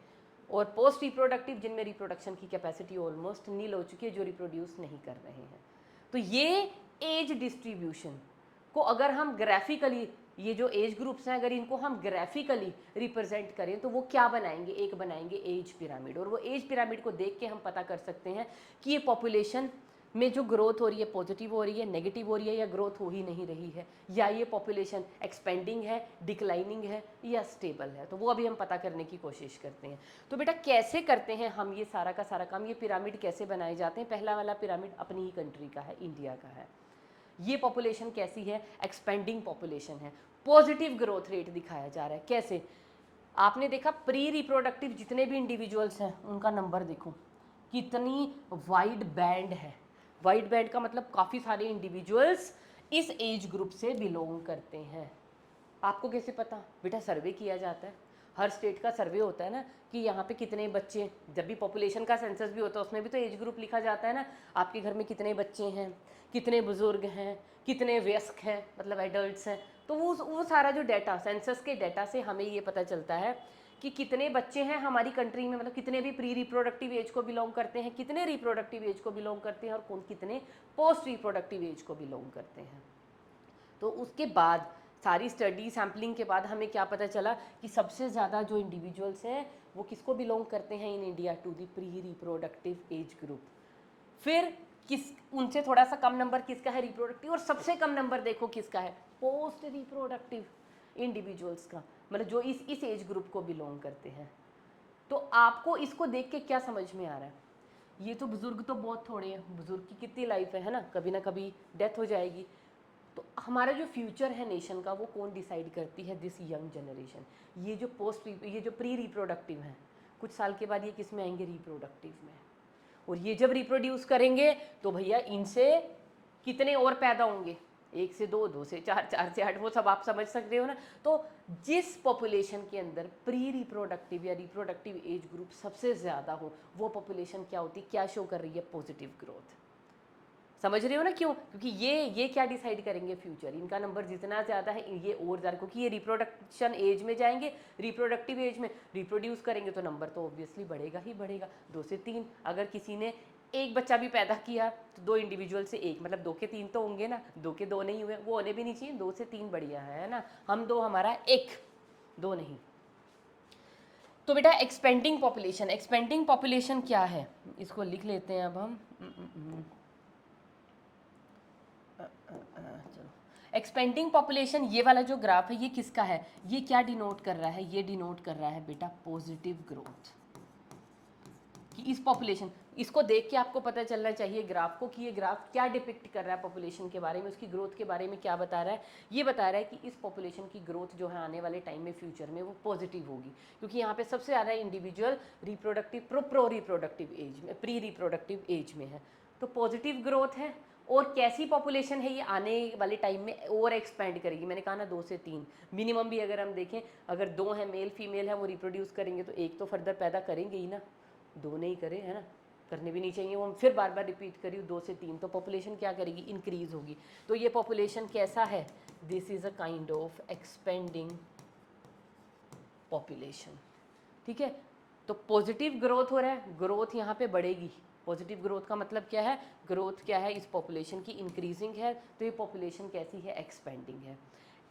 और पोस्ट रिप्रोडक्टिव, जिनमें रिप्रोडक्शन की कैपेसिटी ऑलमोस्ट नील हो चुकी है, जो रिप्रोड्यूस नहीं कर रहे हैं। तो ये एज डिस्ट्रीब्यूशन को अगर हम ग्राफिकली, ये जो एज ग्रुप्स हैं अगर इनको हम ग्राफिकली रिप्रेजेंट करें तो वो क्या बनाएंगे, एक बनाएंगे एज पिरामिड। और वो एज पिरामिड को देख के हम पता कर सकते हैं कि ये पॉपुलेशन में जो ग्रोथ हो रही है पॉजिटिव हो रही है, नेगेटिव हो रही है, या ग्रोथ हो ही नहीं रही है, या ये पॉपुलेशन एक्सपेंडिंग है, डिक्लाइनिंग है, या स्टेबल है। तो वो अभी हम पता करने की कोशिश करते हैं। तो बेटा कैसे करते हैं हम ये सारा का सारा काम, ये पिरामिड कैसे बनाए जाते हैं। पहला वाला पिरामिड अपनी ही कंट्री का है, इंडिया का है। ये पॉपुलेशन कैसी है, एक्सपेंडिंग पॉपुलेशन है, पॉजिटिव ग्रोथ रेट दिखाया जा रहा है। कैसे, आपने देखा प्री रिप्रोडक्टिव जितने भी इंडिविजुअल्स हैं उनका नंबर देखो कितनी वाइड बैंड है। वाइड बैंड का मतलब काफ़ी सारे इंडिविजुअल्स इस एज ग्रुप से बिलोंग करते हैं। आपको कैसे पता, बेटा सर्वे किया जाता है। हर स्टेट का सर्वे होता है ना कि यहाँ पे कितने बच्चे, जब भी पॉपुलेशन का सेंसस भी होता है उसमें भी तो एज ग्रुप लिखा जाता है ना, आपके घर में कितने बच्चे हैं, कितने बुजुर्ग हैं, कितने वयस्क हैं, मतलब एडल्ट्स हैं। तो वो सारा जो डाटा, सेंसस के डाटा से हमें ये पता चलता है कि कितने बच्चे हैं हमारी कंट्री में, मतलब कितने भी प्री रिप्रोडक्टिव एज को बिलोंग करते हैं, कितने रिप्रोडक्टिव एज को बिलोंग करते हैं, और कौन कितने पोस्ट रिप्रोडक्टिव एज को बिलोंग करते हैं। तो उसके बाद सारी स्टडी सैम्पलिंग के बाद हमें क्या पता चला कि सबसे ज़्यादा जो इंडिविजुअल्स हैं वो किसको बिलोंग करते हैं in India, to the pre reproductive age group. फिर किस, उनसे थोड़ा सा कम नंबर किसका है, रिप्रोडक्टिव, और सबसे कम नंबर देखो किसका है, पोस्ट रिप्रोडक्टिव इंडिविजुअल्स का, मतलब जो इस एज ग्रुप को बिलोंग करते हैं। तो आपको इसको देख के क्या समझ में आ रहा है, ये तो बुजुर्ग तो बहुत थोड़े हैं, बुजुर्ग की कितनी लाइफ है ना कभी डेथ हो जाएगी। तो हमारा जो फ्यूचर है नेशन का वो कौन डिसाइड करती है, दिस यंग जनरेशन। ये जो प्री रिप्रोडक्टिव हैं, कुछ साल के बाद ये किस में आएंगे, रिप्रोडक्टिव में। और ये जब रिप्रोड्यूस करेंगे तो भैया इनसे कितने और पैदा होंगे, 1 से 2, 2 से 4, 4 से 8, वो सब आप समझ सकते हो ना। तो जिस पॉपुलेशन के अंदर प्री रिप्रोडक्टिव या रिप्रोडक्टिव एज ग्रुप सबसे ज़्यादा हो, वो पॉपुलेशन क्या होती है, क्या शो कर रही है, पॉजिटिव ग्रोथ। समझ रहे हो ना क्यों, क्योंकि ये क्या डिसाइड करेंगे फ्यूचर, इनका नंबर जितना ज़्यादा है ये और ज़्यादा, क्योंकि ये रिप्रोडक्शन एज में जाएंगे, रिप्रोडक्टिव एज में रिप्रोड्यूस करेंगे तो नंबर तो ऑब्वियसली बढ़ेगा ही बढ़ेगा। 2 से 3, अगर किसी ने एक बच्चा भी पैदा किया तो 2 इंडिविजुअल से 1, मतलब 2 के 3 तो होंगे ना, 2 के 2 नहीं हुए, वो होने भी नहीं चाहिए, 2 से 3 बढ़िया है ना, हम 2 हमारा 1, 2 नहीं। तो बेटा एक्सपेंडिंग पॉपुलेशन क्या है, इसको लिख लेते हैं अब हम। चलो, एक्सपेंडिंग पॉपुलेशन, ये वाला जो ग्राफ है ये किसका है, ये क्या डिनोट कर रहा है, ये डिनोट कर रहा है बेटा पॉजिटिव ग्रोथ। कि इस पॉपुलेशन, इसको देख के आपको पता चलना चाहिए ग्राफ को कि ये ग्राफ क्या डिपिक्ट कर रहा है पॉपुलेशन के बारे में, उसकी ग्रोथ के बारे में क्या बता रहा है। ये बता रहा है कि इस पॉपुलेशन की ग्रोथ जो है आने वाले टाइम में फ्यूचर में वो पॉजिटिव होगी, क्योंकि यहाँ पे सबसे ज़्यादा individual reproductive pro reproductive age में, प्री रिप्रोडक्टिव एज में है, तो पॉजिटिव ग्रोथ है। और कैसी पॉपुलेशन है ये आने वाले टाइम में और एक्सपेंड करेगी, मैंने कहा ना 2 से 3 मिनिमम भी अगर हम देखें, अगर 2 हैं मेल फीमेल है वो रिप्रोड्यूस करेंगे तो 1 तो फर्दर पैदा करेंगे ही ना, 2 नहीं करे है ना, करने भी नहीं चाहिए, वो फिर बार बार रिपीट करी, 2 से 3 तो पॉपुलेशन क्या करेगी, इंक्रीज होगी। तो ये पॉपुलेशन कैसा है, this is a kind of expanding population, ठीक है। तो पॉजिटिव ग्रोथ हो रहा है, ग्रोथ यहाँ पे बढ़ेगी। पॉजिटिव ग्रोथ का मतलब क्या है, ग्रोथ क्या है, इस पॉपुलेशन की इंक्रीजिंग है, तो ये पॉपुलेशन कैसी है, एक्सपेंडिंग है।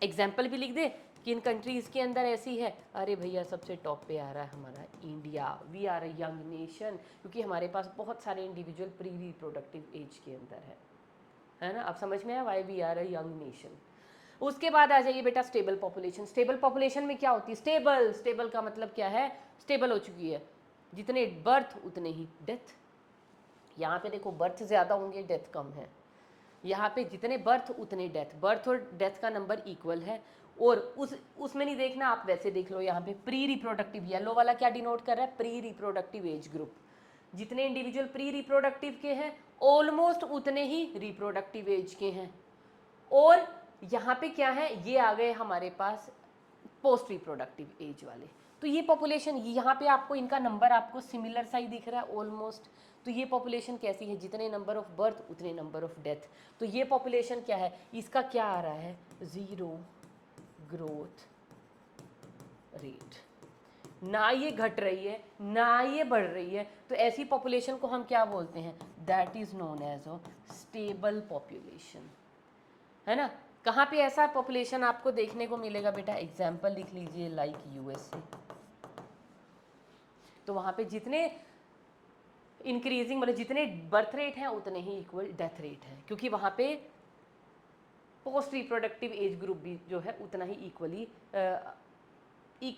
एग्जाम्पल भी लिख दे किन कंट्रीज़ के अंदर ऐसी है, अरे भैया सबसे टॉप पे आ रहा है हमारा India, we are a young nation, क्योंकि हमारे पास बहुत सारे इंडिविजुअल प्री रिप्रोडक्टिव एज के अंदर है ना। अब समझ में आया why we are a young nation. उसके बाद आ जाइए बेटा स्टेबल पॉपुलेशन। स्टेबल पॉपुलेशन में क्या होती है, स्टेबल का मतलब क्या है, स्टेबल हो चुकी है, जितने बर्थ उतने ही डेथ। यहाँ पे देखो बर्थ ज़्यादा होंगे डेथ कम है, यहाँ पे जितने बर्थ उतने डेथ, बर्थ और डेथ का नंबर इक्वल है। और उसमें नहीं देखना, आप वैसे देख लो, यहाँ पे प्री रिप्रोडक्टिव, येलो वाला क्या डिनोट कर रहा है, प्री रिप्रोडक्टिव एज ग्रुप, जितने इंडिविजुअल प्री रिप्रोडक्टिव के हैं ऑलमोस्ट उतने ही रिप्रोडक्टिव एज के हैं। और यहाँ पे क्या है, ये आ गए हमारे पास पोस्ट रिप्रोडक्टिव एज वाले। तो ये पॉपुलेशन, यहाँ पे आपको इनका नंबर आपको सिमिलर सा ही दिख रहा है ऑलमोस्ट। तो ये पॉपुलेशन कैसी है, जितने नंबर ऑफ बर्थ उतने नंबर ऑफ डेथ। तो ये पॉपुलेशन क्या है, इसका क्या आ रहा है, 0 ग्रोथ रेट, ना ये घट रही है ना ये बढ़ रही है। तो ऐसी पॉपुलेशन को हम क्या बोलते हैं, that is known as a stable population, है ना। कहाँ पे ऐसा पॉपुलेशन आपको देखने को मिलेगा बेटा, एग्जाम्पल लिख लीजिए, लाइक यूएसए। तो वहाँ पे जितने इंक्रीजिंग, मतलब जितने बर्थ रेट हैं उतने ही इक्वल डेथ रेट है, क्योंकि वहाँ पे पोस्ट रिप्रोडक्टिव एज ग्रुप भी जो है उतना ही इक्वली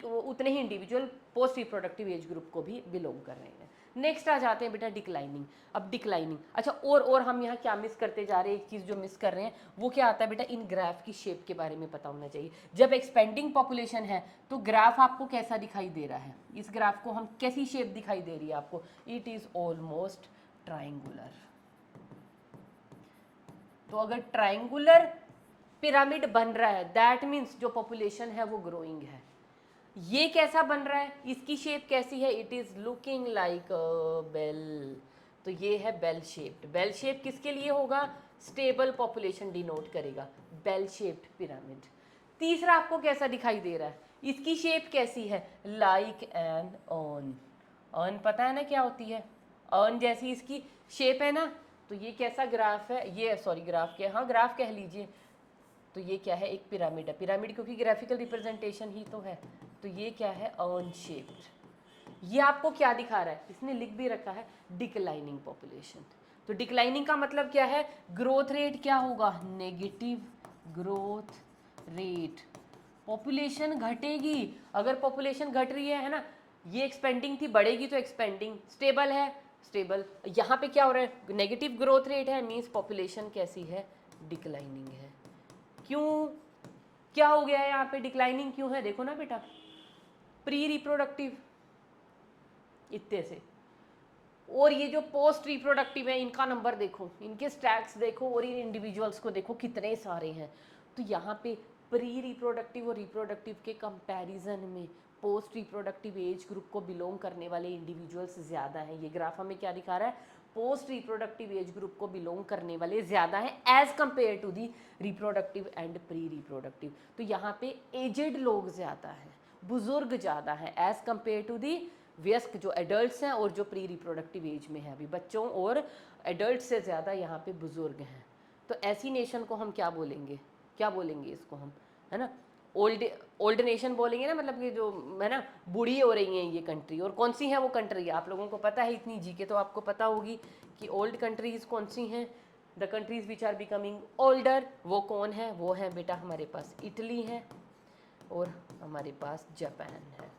उतने ही individual post reproductive age group को भी बिलोंग कर रहे हैं। नेक्स्ट आ जाते हैं बेटा डिक्लाइनिंग। अब डिक्लाइनिंग, अच्छा और हम यहाँ क्या मिस करते जा रहे हैं, एक चीज़ जो मिस कर रहे हैं वो क्या आता है बेटा, इन ग्राफ की शेप के बारे में पता होना चाहिए। जब एक्सपेंडिंग पॉपुलेशन है तो ग्राफ आपको कैसा दिखाई दे रहा है, इस ग्राफ को हम कैसी शेप दिखाई दे रही है आपको, इट इज़ ऑलमोस्ट ट्राइंगुलर। तो अगर ट्राइंगुलर पिरामिड बन रहा है दैट मीन्स जो पॉपुलेशन है वो ग्रोइंग है। ये कैसा बन रहा है, इसकी शेप कैसी है, it is looking like a bell. तो ये है बेल शेप्ड। बेल शेप किसके लिए होगा, स्टेबल पॉपुलेशन डिनोट करेगा, बेल शेप्ड पिरामिड। तीसरा आपको कैसा दिखाई दे रहा है, इसकी शेप कैसी है, लाइक एन अर्न। अर्न पता है ना क्या होती है, अर्न जैसी इसकी शेप है ना। तो ये कैसा ग्राफ है, ये सॉरी ग्राफ क्या, हाँ ग्राफ कह लीजिए। तो ये क्या है, एक पिरामिड है, पिरामिड क्योंकि ग्राफिकल रिप्रेजेंटेशन ही तो है। तो ये क्या है, अर्न शेप्ड। ये आपको क्या दिखा रहा है, इसने लिख भी रखा है डिक्लाइनिंग पॉपुलेशन। तो डिक्लाइनिंग का मतलब क्या है, ग्रोथ रेट क्या होगा, नेगेटिव ग्रोथ रेट। पॉपुलेशन घटेगी, अगर पॉपुलेशन घट रही है ना, ये एक्सपेंडिंग थी, बढ़ेगी तो एक्सपेंडिंग, स्टेबल है स्टेबल। यहाँ पे क्या हो रहा है, नेगेटिव ग्रोथ रेट है, मीन्स पॉपुलेशन कैसी है, डिक्लाइनिंग है। क्यों, क्या हो गया है यहाँ पे, डिक्लाइनिंग क्यों है, देखो ना बेटा, प्री रिप्रोडक्टिव इतने से, और ये जो पोस्ट रिप्रोडक्टिव है इनका नंबर देखो, इनके स्टैट्स देखो, और इन इंडिविजुअल्स को देखो कितने सारे हैं। तो यहाँ पे प्री रिप्रोडक्टिव और रिप्रोडक्टिव के कंपैरिजन में पोस्ट रिप्रोडक्टिव एज ग्रुप को बिलोंग करने वाले इंडिविजुअल्स ज़्यादा हैं। ये ग्राफ हमें क्या दिखा रहा है, पोस्ट रिप्रोडक्टिव एज ग्रुप को बिलोंग करने वाले ज़्यादा हैं as compare to the reproductive and pre reproductive. तो यहाँ पे एजेड लोग ज़्यादा हैं, बुजुर्ग ज़्यादा हैं एज कंपेयर टू दी वयस्क जो एडल्ट्स हैं और जो प्री रिप्रोडक्टिव एज में है, अभी बच्चों और एडल्ट से ज़्यादा यहाँ पे बुजुर्ग हैं। तो ऐसी नेशन को हम क्या बोलेंगे, क्या बोलेंगे इसको हम, है ना, ओल्ड ओल्ड नेशन बोलेंगे ना, मतलब कि जो है ना बूढ़ी हो रही हैं ये कंट्री। और कौन सी है वो कंट्री, आप लोगों को पता है, इतनी जीके तो आपको पता होगी कि ओल्ड कंट्रीज कौन सी हैं, the countries which are becoming older. वो कौन है, वो है बेटा हमारे पास इटली है और हमारे पास जापान है।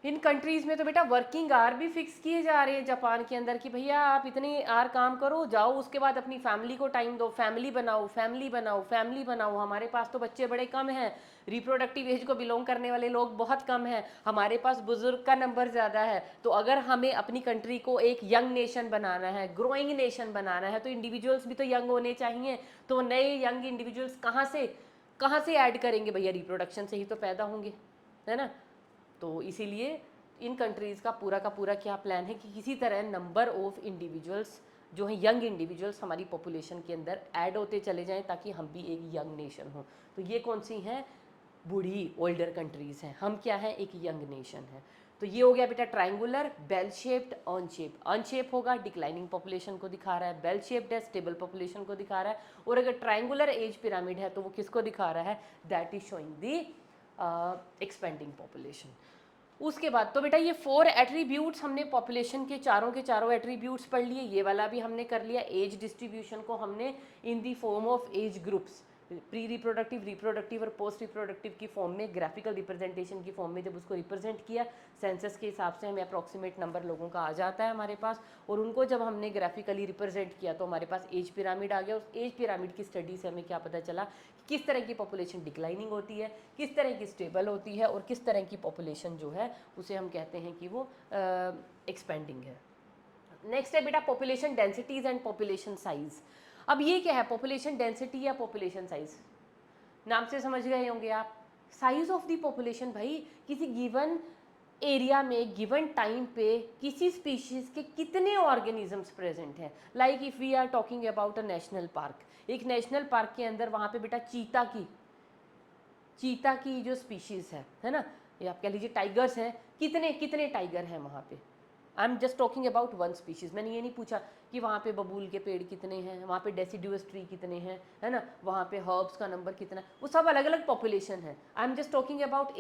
इन कंट्रीज़ में तो बेटा वर्किंग आवर भी फिक्स किए जा रहे हैं जापान के अंदर कि भैया आप इतने आवर काम करो, जाओ उसके बाद अपनी फैमिली को टाइम दो, फैमिली बनाओ फैमिली बनाओ फैमिली बनाओ। हमारे पास तो बच्चे बड़े कम हैं, रिप्रोडक्टिव एज को बिलोंग करने वाले लोग बहुत कम हैं, हमारे पास बुजुर्ग का नंबर ज़्यादा है। तो अगर हमें अपनी कंट्री को एक यंग नेशन बनाना है, ग्रोइंग नेशन बनाना है, तो इंडिविजुअल्स भी तो यंग होने चाहिए। तो नए यंग इंडिविजुअल्स कहाँ से ऐड करेंगे भैया, रिप्रोडक्शन से ही तो पैदा होंगे, है ना। तो इसीलिए इन कंट्रीज़ का पूरा क्या प्लान है कि किसी तरह नंबर ऑफ इंडिविजुअल्स जो हैं यंग इंडिविजुअल्स हमारी पॉपुलेशन के अंदर ऐड होते चले जाएं ताकि हम भी एक यंग नेशन हो। तो ये कौन सी हैं, बूढ़ी ओल्डर कंट्रीज़ हैं, हम क्या हैं, एक यंग नेशन है। तो ये हो गया बेटा triangular, bell shaped, urn shape. Urn shape होगा डिक्लाइनिंग पॉपुलेशन को दिखा रहा है, बेल शेप्ड है स्टेबल पॉपुलेशन को दिखा रहा है, और अगर ट्राइंगुलर एज पिरामिड है तो वो किसको दिखा रहा है, that is showing the expanding population. उसके बाद तो बेटा ये 4 एट्रीब्यूट्स हमने पॉपुलेशन के चारों एट्रीब्यूट्स पढ़ लिए, ये वाला भी हमने कर लिया। एज डिस्ट्रीब्यूशन को हमने in the form of age groups, pre reproductive, reproductive और पोस्ट रिप्रोडक्टिव की फॉर्म में, ग्राफिकल रिप्रेजेंटेशन की फॉर्म में जब उसको रिप्रेजेंट किया, सेंसस के हिसाब से हमें अप्रॉक्सीमेट नंबर लोगों का आ जाता है हमारे पास, और उनको जब हमने ग्राफिकली रिप्रेजेंट किया तो हमारे पास एज पिरामिड आ गया। उस एज पिरामिड की स्टडी से हमें क्या पता चला, किस तरह की पॉपुलेशन डिक्लाइनिंग होती है, किस तरह की स्टेबल होती है, और किस तरह की पॉपुलेशन जो है उसे हम कहते हैं कि वो एक्सपेंडिंग है। नेक्स्ट है बेटा population densities and population size. अब ये क्या है, पॉपुलेशन डेंसिटी या पॉपुलेशन साइज, नाम से समझ गए होंगे आप। साइज ऑफ द पॉपुलेशन, भाई किसी गिवन एरिया में गिवन टाइम पे किसी स्पीशीज के कितने ऑर्गेनिजम्स प्रेजेंट हैं। Like if we are talking about a national park, एक नेशनल पार्क के अंदर वहाँ पे बेटा चीता की जो स्पीशीज़ है ना, ये आप कह लीजिए टाइगर्स हैं, कितने कितने टाइगर हैं वहाँ पे। I am just talking about one species, मैंने ये नहीं पूछा कि वहाँ पे बबूल के पेड़ कितने हैं, वहाँ पे डेसिडुअस ट्री कितने हैं, है ना, वहाँ पे हर्ब्स का नंबर कितना है, वो सब अलग अलग पॉपुलेशन है। I am just talking about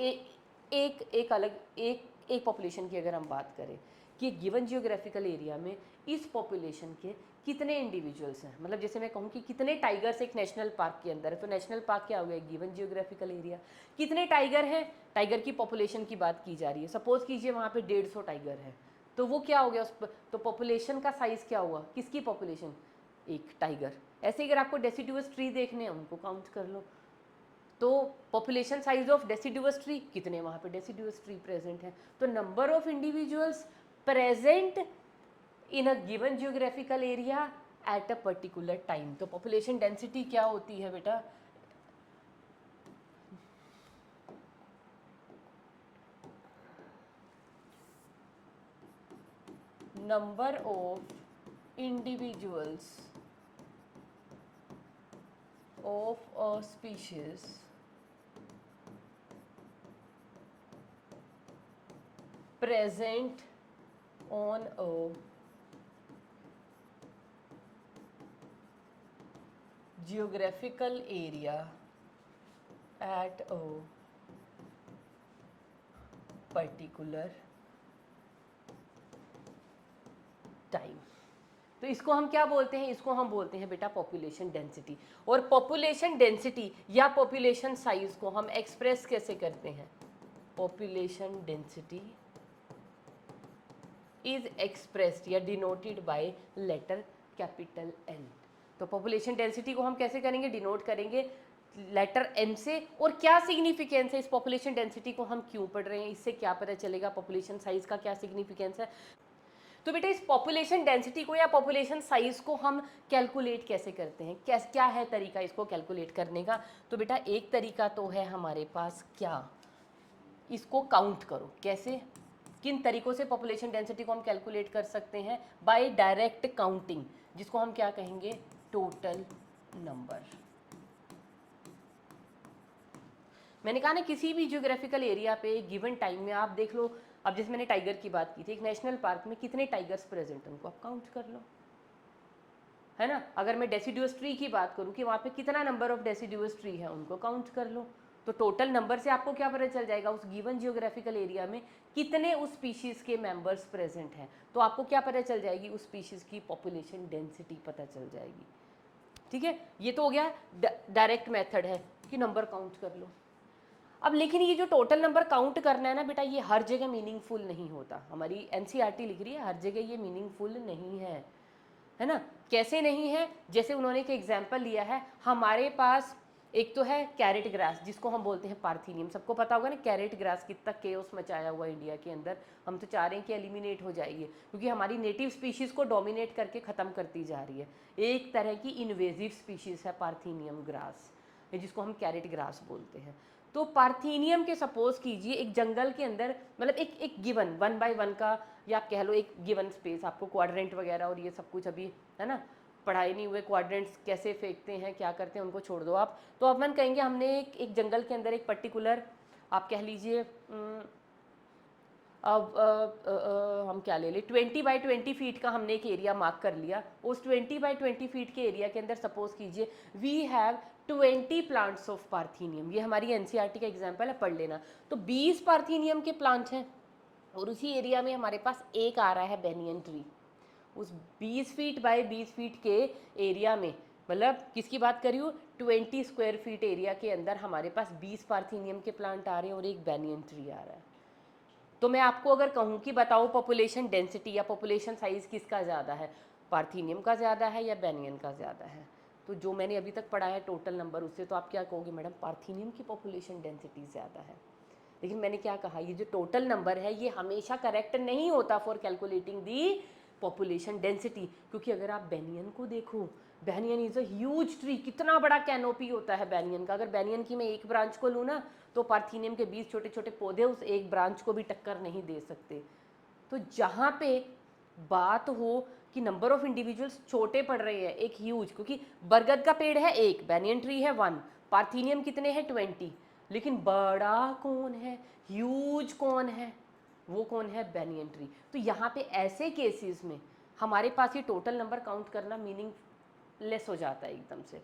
एक पॉपुलेशन की अगर हम बात करें कि गिवन जियोग्राफिकल एरिया में इस पॉपुलेशन के कितने इंडिविजुअल्स हैं, मतलब जैसे मैं कहूँ कि कितने टाइगर्स एक नेशनल पार्क के अंदर है, तो नेशनल पार्क क्या हो गया, गिवन जियोग्राफिकल एरिया, कितने टाइगर हैं, टाइगर की पॉपुलेशन की बात की जा रही है। सपोज कीजिए वहाँ पे 150 टाइगर है, तो वो क्या हो गया तो पॉपुलेशन का साइज़ क्या हुआ, किसकी पॉपुलेशन, एक टाइगर। ऐसे अगर आपको डेसिडुअस ट्री देखने हैं उनको काउंट कर लो, तो population size of deciduous tree, कितने वहाँ पे डेसिडुअस ट्री प्रेजेंट हैं। तो number of individuals present in a given geographical area at a particular time. तो पॉपुलेशन डेंसिटी क्या होती है बेटा, number of individuals of a species present on a geographical area at a particular time. तो इसको हम क्या बोलते हैं? इसको हम बोलते हैं बेटा पॉपुलेशन डेंसिटी। और पॉपुलेशन डेंसिटी या पॉपुलेशन साइज को हम एक्सप्रेस कैसे करते हैं? पॉपुलेशन डेंसिटी इज एक्सप्रेस्ड या denoted by letter capital N. तो पॉपुलेशन डेंसिटी को हम कैसे करेंगे? डिनोट करेंगे लेटर एन से। और क्या सिग्निफिकेंस है इस पॉपुलेशन डेंसिटी को हम क्यों पढ़ रहे हैं? इससे क्या पता चलेगा पॉपुलेशन साइज का क्या सिग्निफिकेंस है? तो बेटा इस पॉपुलेशन डेंसिटी को या पॉपुलेशन साइज को हम कैलकुलेट कैसे करते हैं? क्या है तरीका इसको कैलकुलेट करने का? तो बेटा एक तरीका तो है हमारे पास, क्या इसको काउंट करो। कैसे, किन तरीकों से पॉपुलेशन डेंसिटी को हम कैलकुलेट कर सकते हैं? बाय डायरेक्ट काउंटिंग, जिसको हम क्या कहेंगे? Total number. मैंने कहा ना किसी भी जियोग्राफिकल एरिया पे गिवन टाइम में आप देख लो। अब जैसे मैंने टाइगर की बात की थी, एक नेशनल पार्क में कितने टाइगर्स प्रेजेंट हैं उनको आप काउंट कर लो, है ना। अगर मैं डेसिडुअस ट्री की बात करूं कि वहाँ पे कितना नंबर ऑफ डेसिडुअस ट्री है उनको काउंट कर लो। तो टोटल नंबर से आपको क्या पता चल जाएगा? उस गिवन जियोग्राफिकल एरिया में कितने उस स्पीशीज़ के मेंबर्स प्रेजेंट हैं। तो आपको क्या पता चल जाएगी? उस स्पीशीज़ की पॉपुलेशन डेंसिटी पता चल जाएगी। ठीक है, ये तो हो गया डायरेक्ट मेथड है कि नंबर काउंट कर लो। अब लेकिन ये जो टोटल नंबर काउंट करना है ना बेटा, ये हर जगह मीनिंगफुल नहीं होता। हमारी एनसीईआरटी लिख रही है हर जगह ये मीनिंगफुल नहीं है ना। कैसे नहीं है? जैसे उन्होंने एक एग्जाम्पल लिया है, हमारे पास एक तो है कैरेट ग्रास जिसको हम बोलते हैं पार्थीनियम। सबको पता होगा ना कैरेट ग्रास कितना केओस मचाया हुआ इंडिया के अंदर। हम तो चाह रहे हैं कि एलिमिनेट हो जाइए क्योंकि हमारी नेटिव स्पीशीज़ को डोमिनेट करके ख़त्म करती जा रही है। एक तरह की इन्वेजिव स्पीशीज़ है पार्थीनियम ग्रास, जिसको हम कैरेट ग्रास बोलते हैं। तो पार्थीनियम के सपोज कीजिए एक जंगल के अंदर, मतलब एक गिवन 1 by 1 का, या आप कह लो एक गिवन स्पेस, आपको क्वाड्रेंट वगैरह और ये सब कुछ अभी है ना पढ़ाई नहीं हुए, क्वाड्रेंट्स कैसे फेंकते हैं क्या करते हैं उनको छोड़ दो आप। तो अपन कहेंगे हमने एक जंगल के अंदर एक पर्टिकुलर, आप कह लीजिए अब हम क्या ले लें, 20 by 20 फीट का हमने एक एरिया मार्क कर लिया। उस 20 by 20 फीट के एरिया के अंदर सपोज कीजिए we have 20 plants of parthenium. ये हमारी एनसीईआरटी का एग्जांपल है, पढ़ लेना। तो 20 पार्थीनियम के प्लांट हैं और उसी एरिया में हमारे पास एक आ रहा है बेनियन ट्री। उस 20 फीट बाय 20 फीट के एरिया में, मतलब किसकी बात कर रही हूँ, 20 स्क्वायर फीट एरिया के अंदर हमारे पास 20 पार्थीनियम के प्लांट आ रहे हैं और एक बेनियन ट्री आ रहा है। तो मैं आपको अगर कहूँ कि बताओ पॉपुलेशन डेंसिटी या पॉपुलेशन साइज किसका ज़्यादा है, पार्थीनियम का ज़्यादा है या बेनियन का ज़्यादा है? तो जो मैंने अभी तक पढ़ा है टोटल नंबर, उससे तो आप क्या कहोगे, मैडम पार्थीनियम की पॉपुलेशन डेंसिटी ज़्यादा है। लेकिन मैंने क्या कहा, ये जो टोटल नंबर है ये हमेशा करेक्ट नहीं होता for calculating the population density. क्योंकि अगर आप बेनियन को देखो, banyan is a huge tree, कितना बड़ा कैनोपी होता है बेनियन का। अगर बेनियन की मैं एक ब्रांच को लूँ ना, तो पार्थीनियम के 20 छोटे छोटे पौधे उस एक ब्रांच को भी टक्कर नहीं दे सकते। तो जहाँ पे बात हो कि नंबर ऑफ इंडिविजुअल्स छोटे पड़ रहे हैं, एक ह्यूज, क्योंकि बरगद का पेड़ है एक, बेनियन ट्री है 1, पार्थीनियम कितने हैं 20, लेकिन बड़ा कौन है, ह्यूज कौन है, वो कौन है, बेनियन ट्री। तो यहाँ पे ऐसे केसेस में हमारे पास ये टोटल नंबर काउंट करना मीनिंगलेस हो जाता है एकदम से।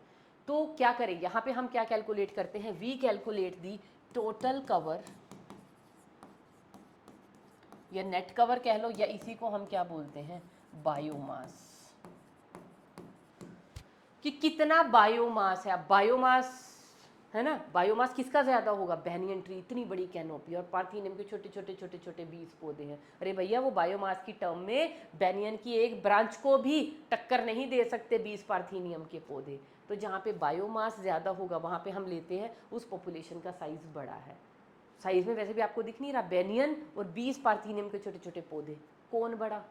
तो क्या करें, यहाँ पे हम क्या कैलकुलेट करते हैं, we calculate the total cover या नेट कवर कह लो, या इसी को हम क्या बोलते हैं, बायोमास, कि कितना बायोमास है। अब बायोमास है ना, बायोमास किसका ज़्यादा होगा, बेनियन ट्री, इतनी बड़ी कैनोपी, और पार्थीनियम के छोटे छोटे छोटे छोटे 20 पौधे हैं। अरे भैया वो बायोमास की टर्म में बेनियन की एक ब्रांच को भी टक्कर नहीं दे सकते 20 पार्थीनियम के पौधे। तो जहाँ पे बायोमास ज़्यादा होगा वहाँ पे हम लेते हैं उस पॉपुलेशन का साइज़ बड़ा है। साइज़ में वैसे भी आपको दिख नहीं रहा, बेनियन और 20 पार्थीनियम के छोटे छोटे पौधे, कौन बड़ा,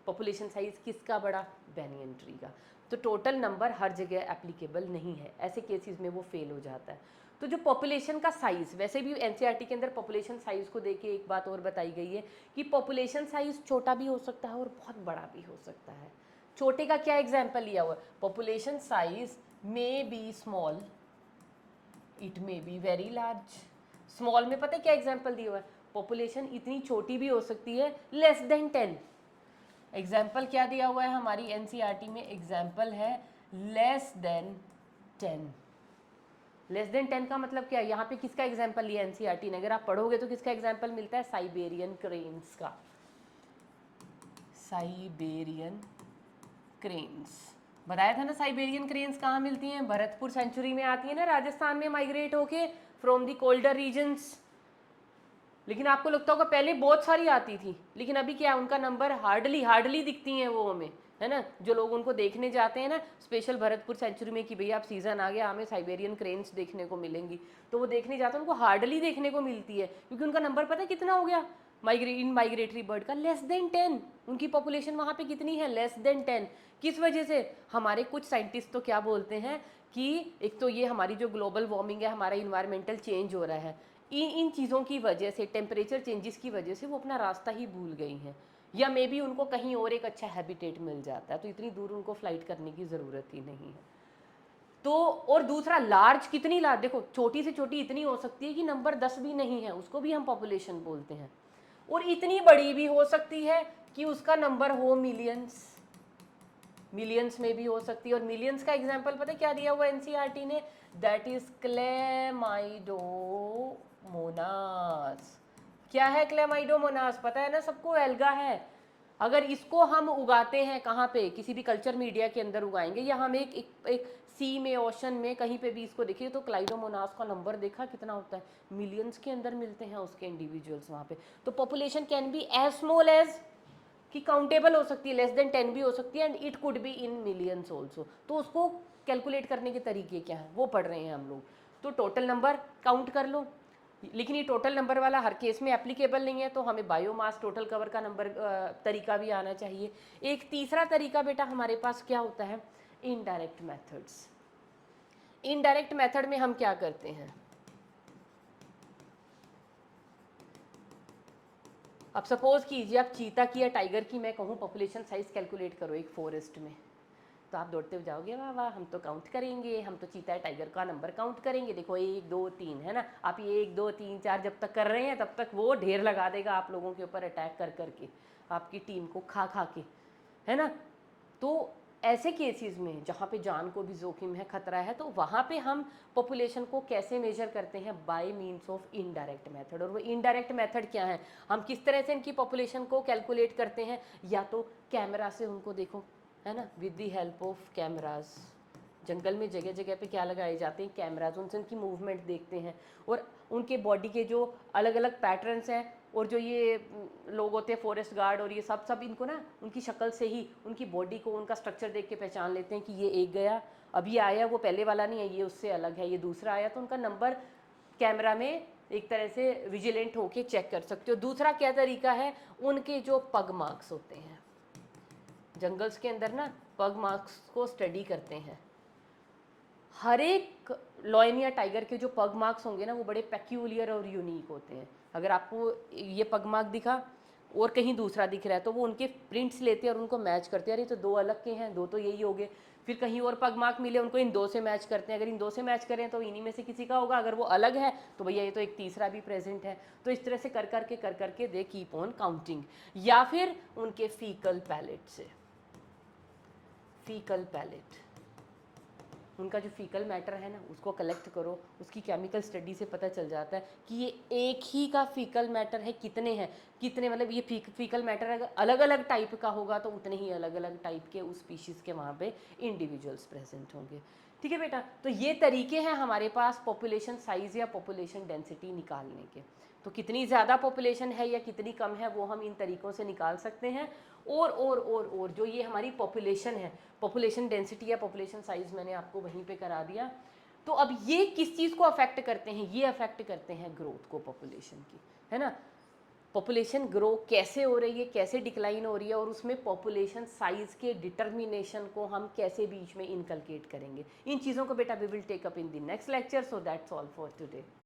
पॉपुलेशन साइज़ किसका बड़ा, बेनियन ट्री का। तो टोटल नंबर हर जगह एप्लीकेबल नहीं है, ऐसे केसेस में वो फेल हो जाता है। तो जो पॉपुलेशन का साइज, वैसे भी एनसीईआरटी के अंदर पॉपुलेशन साइज को देके एक बात और बताई गई है कि पॉपुलेशन साइज छोटा भी हो सकता है और बहुत बड़ा भी हो सकता है। छोटे का क्या एग्जाम्पल लिया हुआ है, population size may be small, it may be very large. Small में पता है क्या एग्जाम्पल दिया हुआ है, पॉपुलेशन इतनी छोटी भी हो सकती है, लेस देन 10। एग्जाम्पल क्या दिया हुआ है हमारी एनसीईआरटी में, एग्जाम्पल है लेस देन 10। लेस देन 10 का मतलब क्या है, यहाँ पे किसका एग्जाम्पल लिया एनसीईआरटी ने, अगर आप पढ़ोगे तो किसका एग्जाम्पल मिलता है, साइबेरियन क्रेन्स का। साइबेरियन क्रेन्स बताया था ना, साइबेरियन क्रेन्स कहाँ मिलती हैं, भरतपुर सेंचुरी में आती है ना, राजस्थान में माइग्रेट होके फ्रॉम दी कोल्डर रीजन्स। लेकिन आपको लगता होगा पहले बहुत सारी आती थी, लेकिन अभी क्या, उनका नंबर हार्डली दिखती हैं वो हमें, है ना। जो लोग उनको देखने जाते हैं ना स्पेशल भरतपुर सेंचुरी में कि भैया आप सीज़न आ गया, हमें साइबेरियन क्रेन्स देखने को मिलेंगी, तो वो देखने जाते हैं, उनको हार्डली देखने को मिलती है, क्योंकि उनका नंबर पता है कितना हो गया इन माइग्रेटरी बर्ड का, लेस देन 10। उनकी पॉपुलेशन वहाँ पे कितनी है, लेस देन 10। किस वजह से, हमारे कुछ साइंटिस्ट तो क्या बोलते हैं कि एक तो ये हमारी जो ग्लोबल वार्मिंग है, हमारा इन्वायरमेंटल चेंज हो रहा है, इन चीज़ों की वजह से, टेम्परेचर चेंजेस की वजह से वो अपना रास्ता ही भूल गई हैं, या मे बी उनको कहीं और एक अच्छा हैबिटेट मिल जाता है, तो इतनी दूर उनको फ्लाइट करने की ज़रूरत ही नहीं है। तो और दूसरा, लार्ज, कितनी लार्ज, देखो छोटी से छोटी इतनी हो सकती है कि नंबर 10 भी नहीं है, उसको भी हम पॉपुलेशन बोलते हैं, और इतनी बड़ी भी हो सकती है कि उसका नंबर हो मिलियंस, मिलियंस में भी हो सकती है। और मिलियंस का एग्जांपल पता है क्या दिया हुआ एनसीईआरटी ने, दैट इज क्लेमाइडोमोनास। क्या है क्लेमाइडोमोनास, पता है ना सबको, एल्गा है। अगर इसको हम उगाते हैं कहाँ पे, किसी भी कल्चर मीडिया के अंदर उगाएंगे, या हम एक सी में, ओशन में, कहीं पे भी इसको देखिए, तो क्लाइडोमोनास का नंबर देखा कितना होता है, मिलियंस के अंदर मिलते हैं उसके इंडिविजुअल्स वहाँ पे। तो population can be as small as कि काउंटेबल हो सकती है, लेस देन 10 भी हो सकती है, and it could be in millions also. तो उसको कैलकुलेट करने के तरीके क्या हैं वो पढ़ रहे हैं हम लोग। तो टोटल नंबर काउंट कर लो, लेकिन ये टोटल नंबर वाला हर केस में एप्लीकेबल नहीं है, तो हमें बायोमास टोटल कवर का नंबर तरीका भी आना चाहिए। एक तीसरा तरीका बेटा हमारे पास क्या होता है, इनडायरेक्ट मेथड्स। इनडायरेक्ट मेथड में हम क्या करते हैं, अब सपोज कीजिए आप चीता की या टाइगर की मैं कहूँ पॉपुलेशन साइज कैलकुलेट करो एक फॉरेस्ट में, तो आप दौड़ते हुए जाओगे, वाह वाह हम तो काउंट करेंगे, हम तो चीता टाइगर का नंबर काउंट करेंगे, देखो 1 2 3 है ना। आप ये 1 2 3 4 जब तक कर रहे हैं, तब तक वो ढेर लगा देगा आप लोगों के ऊपर अटैक कर करके, आपकी टीम को खा खा के, है ना। तो ऐसे केसेस में जहाँ पे जान को भी जोखिम है, खतरा है, तो वहाँ पे हम पॉपुलेशन को कैसे मेजर करते हैं, bye means of indirect method. और वो इनडायरेक्ट मेथड क्या है, हम किस तरह से इनकी पॉपुलेशन को कैलकुलेट करते हैं, या तो कैमरा से उनको देखो, है ना, with the help of cameras. जंगल में जगह जगह पे क्या लगाए जाते हैं, कैमराज, उनसे उनकी मूवमेंट देखते हैं, और उनके बॉडी के जो अलग अलग पैटर्न्स हैं, और जो ये लोग होते हैं फॉरेस्ट गार्ड और ये सब इनको ना उनकी शक्ल से ही, उनकी बॉडी को, उनका स्ट्रक्चर देख के पहचान लेते हैं कि ये एक गया, अभी आया वो पहले वाला नहीं है, ये उससे अलग है, ये दूसरा आया, तो उनका नंबर कैमरा में एक तरह से विजिलेंट होके चेक कर सकते हो। दूसरा क्या तरीका है, उनके जो पग मार्क्स होते हैं, जंगल्स के अंदर ना पग मार्क्स को स्टडी करते हैं। हर एक लॉयन या टाइगर के जो पग मार्क्स होंगे ना, वो बड़े पेक्यूलियर और यूनिक होते हैं। अगर आपको ये पग मार्क दिखा और कहीं दूसरा दिख रहा है, तो वो उनके प्रिंट्स लेते हैं और उनको मैच करते हैं, अरे तो दो अलग के हैं, दो तो यही हो गए। फिर कहीं और पग मार्क मिले, उनको इन दो से मैच करते हैं, अगर इन दो से मैच करें तो इन्हीं में से किसी का होगा, अगर वो अलग है तो भैया ये तो एक तीसरा भी प्रेजेंट है। तो इस तरह से कर करके दे कीप ऑन काउंटिंग। या फिर उनके फीकल पैलेट से, फीकल पैलेट, उनका जो फीकल मैटर है ना उसको कलेक्ट करो, उसकी केमिकल स्टडी से पता चल जाता है कि ये एक ही का फीकल मैटर है, कितने हैं, कितने मतलब ये फीकल मैटर अगर अलग अलग टाइप का होगा तो उतने ही अलग अलग टाइप के उस स्पीशीज़ के वहाँ पे इंडिविजुअल्स प्रेजेंट होंगे। ठीक है बेटा, तो ये तरीके हैं हमारे पास पॉपुलेशन साइज़ या पॉपुलेशन डेंसिटी निकालने के। तो कितनी ज़्यादा पॉपुलेशन है या कितनी कम है वो हम इन तरीक़ों से निकाल सकते हैं। और जो ये हमारी पॉपुलेशन है, पॉपुलेशन डेंसिटी या पॉपुलेशन साइज़ मैंने आपको वहीं पे करा दिया। तो अब ये किस चीज़ को अफेक्ट करते हैं, ये अफेक्ट करते हैं ग्रोथ को पॉपुलेशन की, है ना। पॉपुलेशन ग्रो कैसे हो रही है, कैसे डिक्लाइन हो रही है, और उसमें पॉपुलेशन साइज के डिटर्मिनेशन को हम कैसे बीच में इनकलकेट करेंगे। इन चीज़ों को बेटा we will take up in the next lecture. So that's all for today.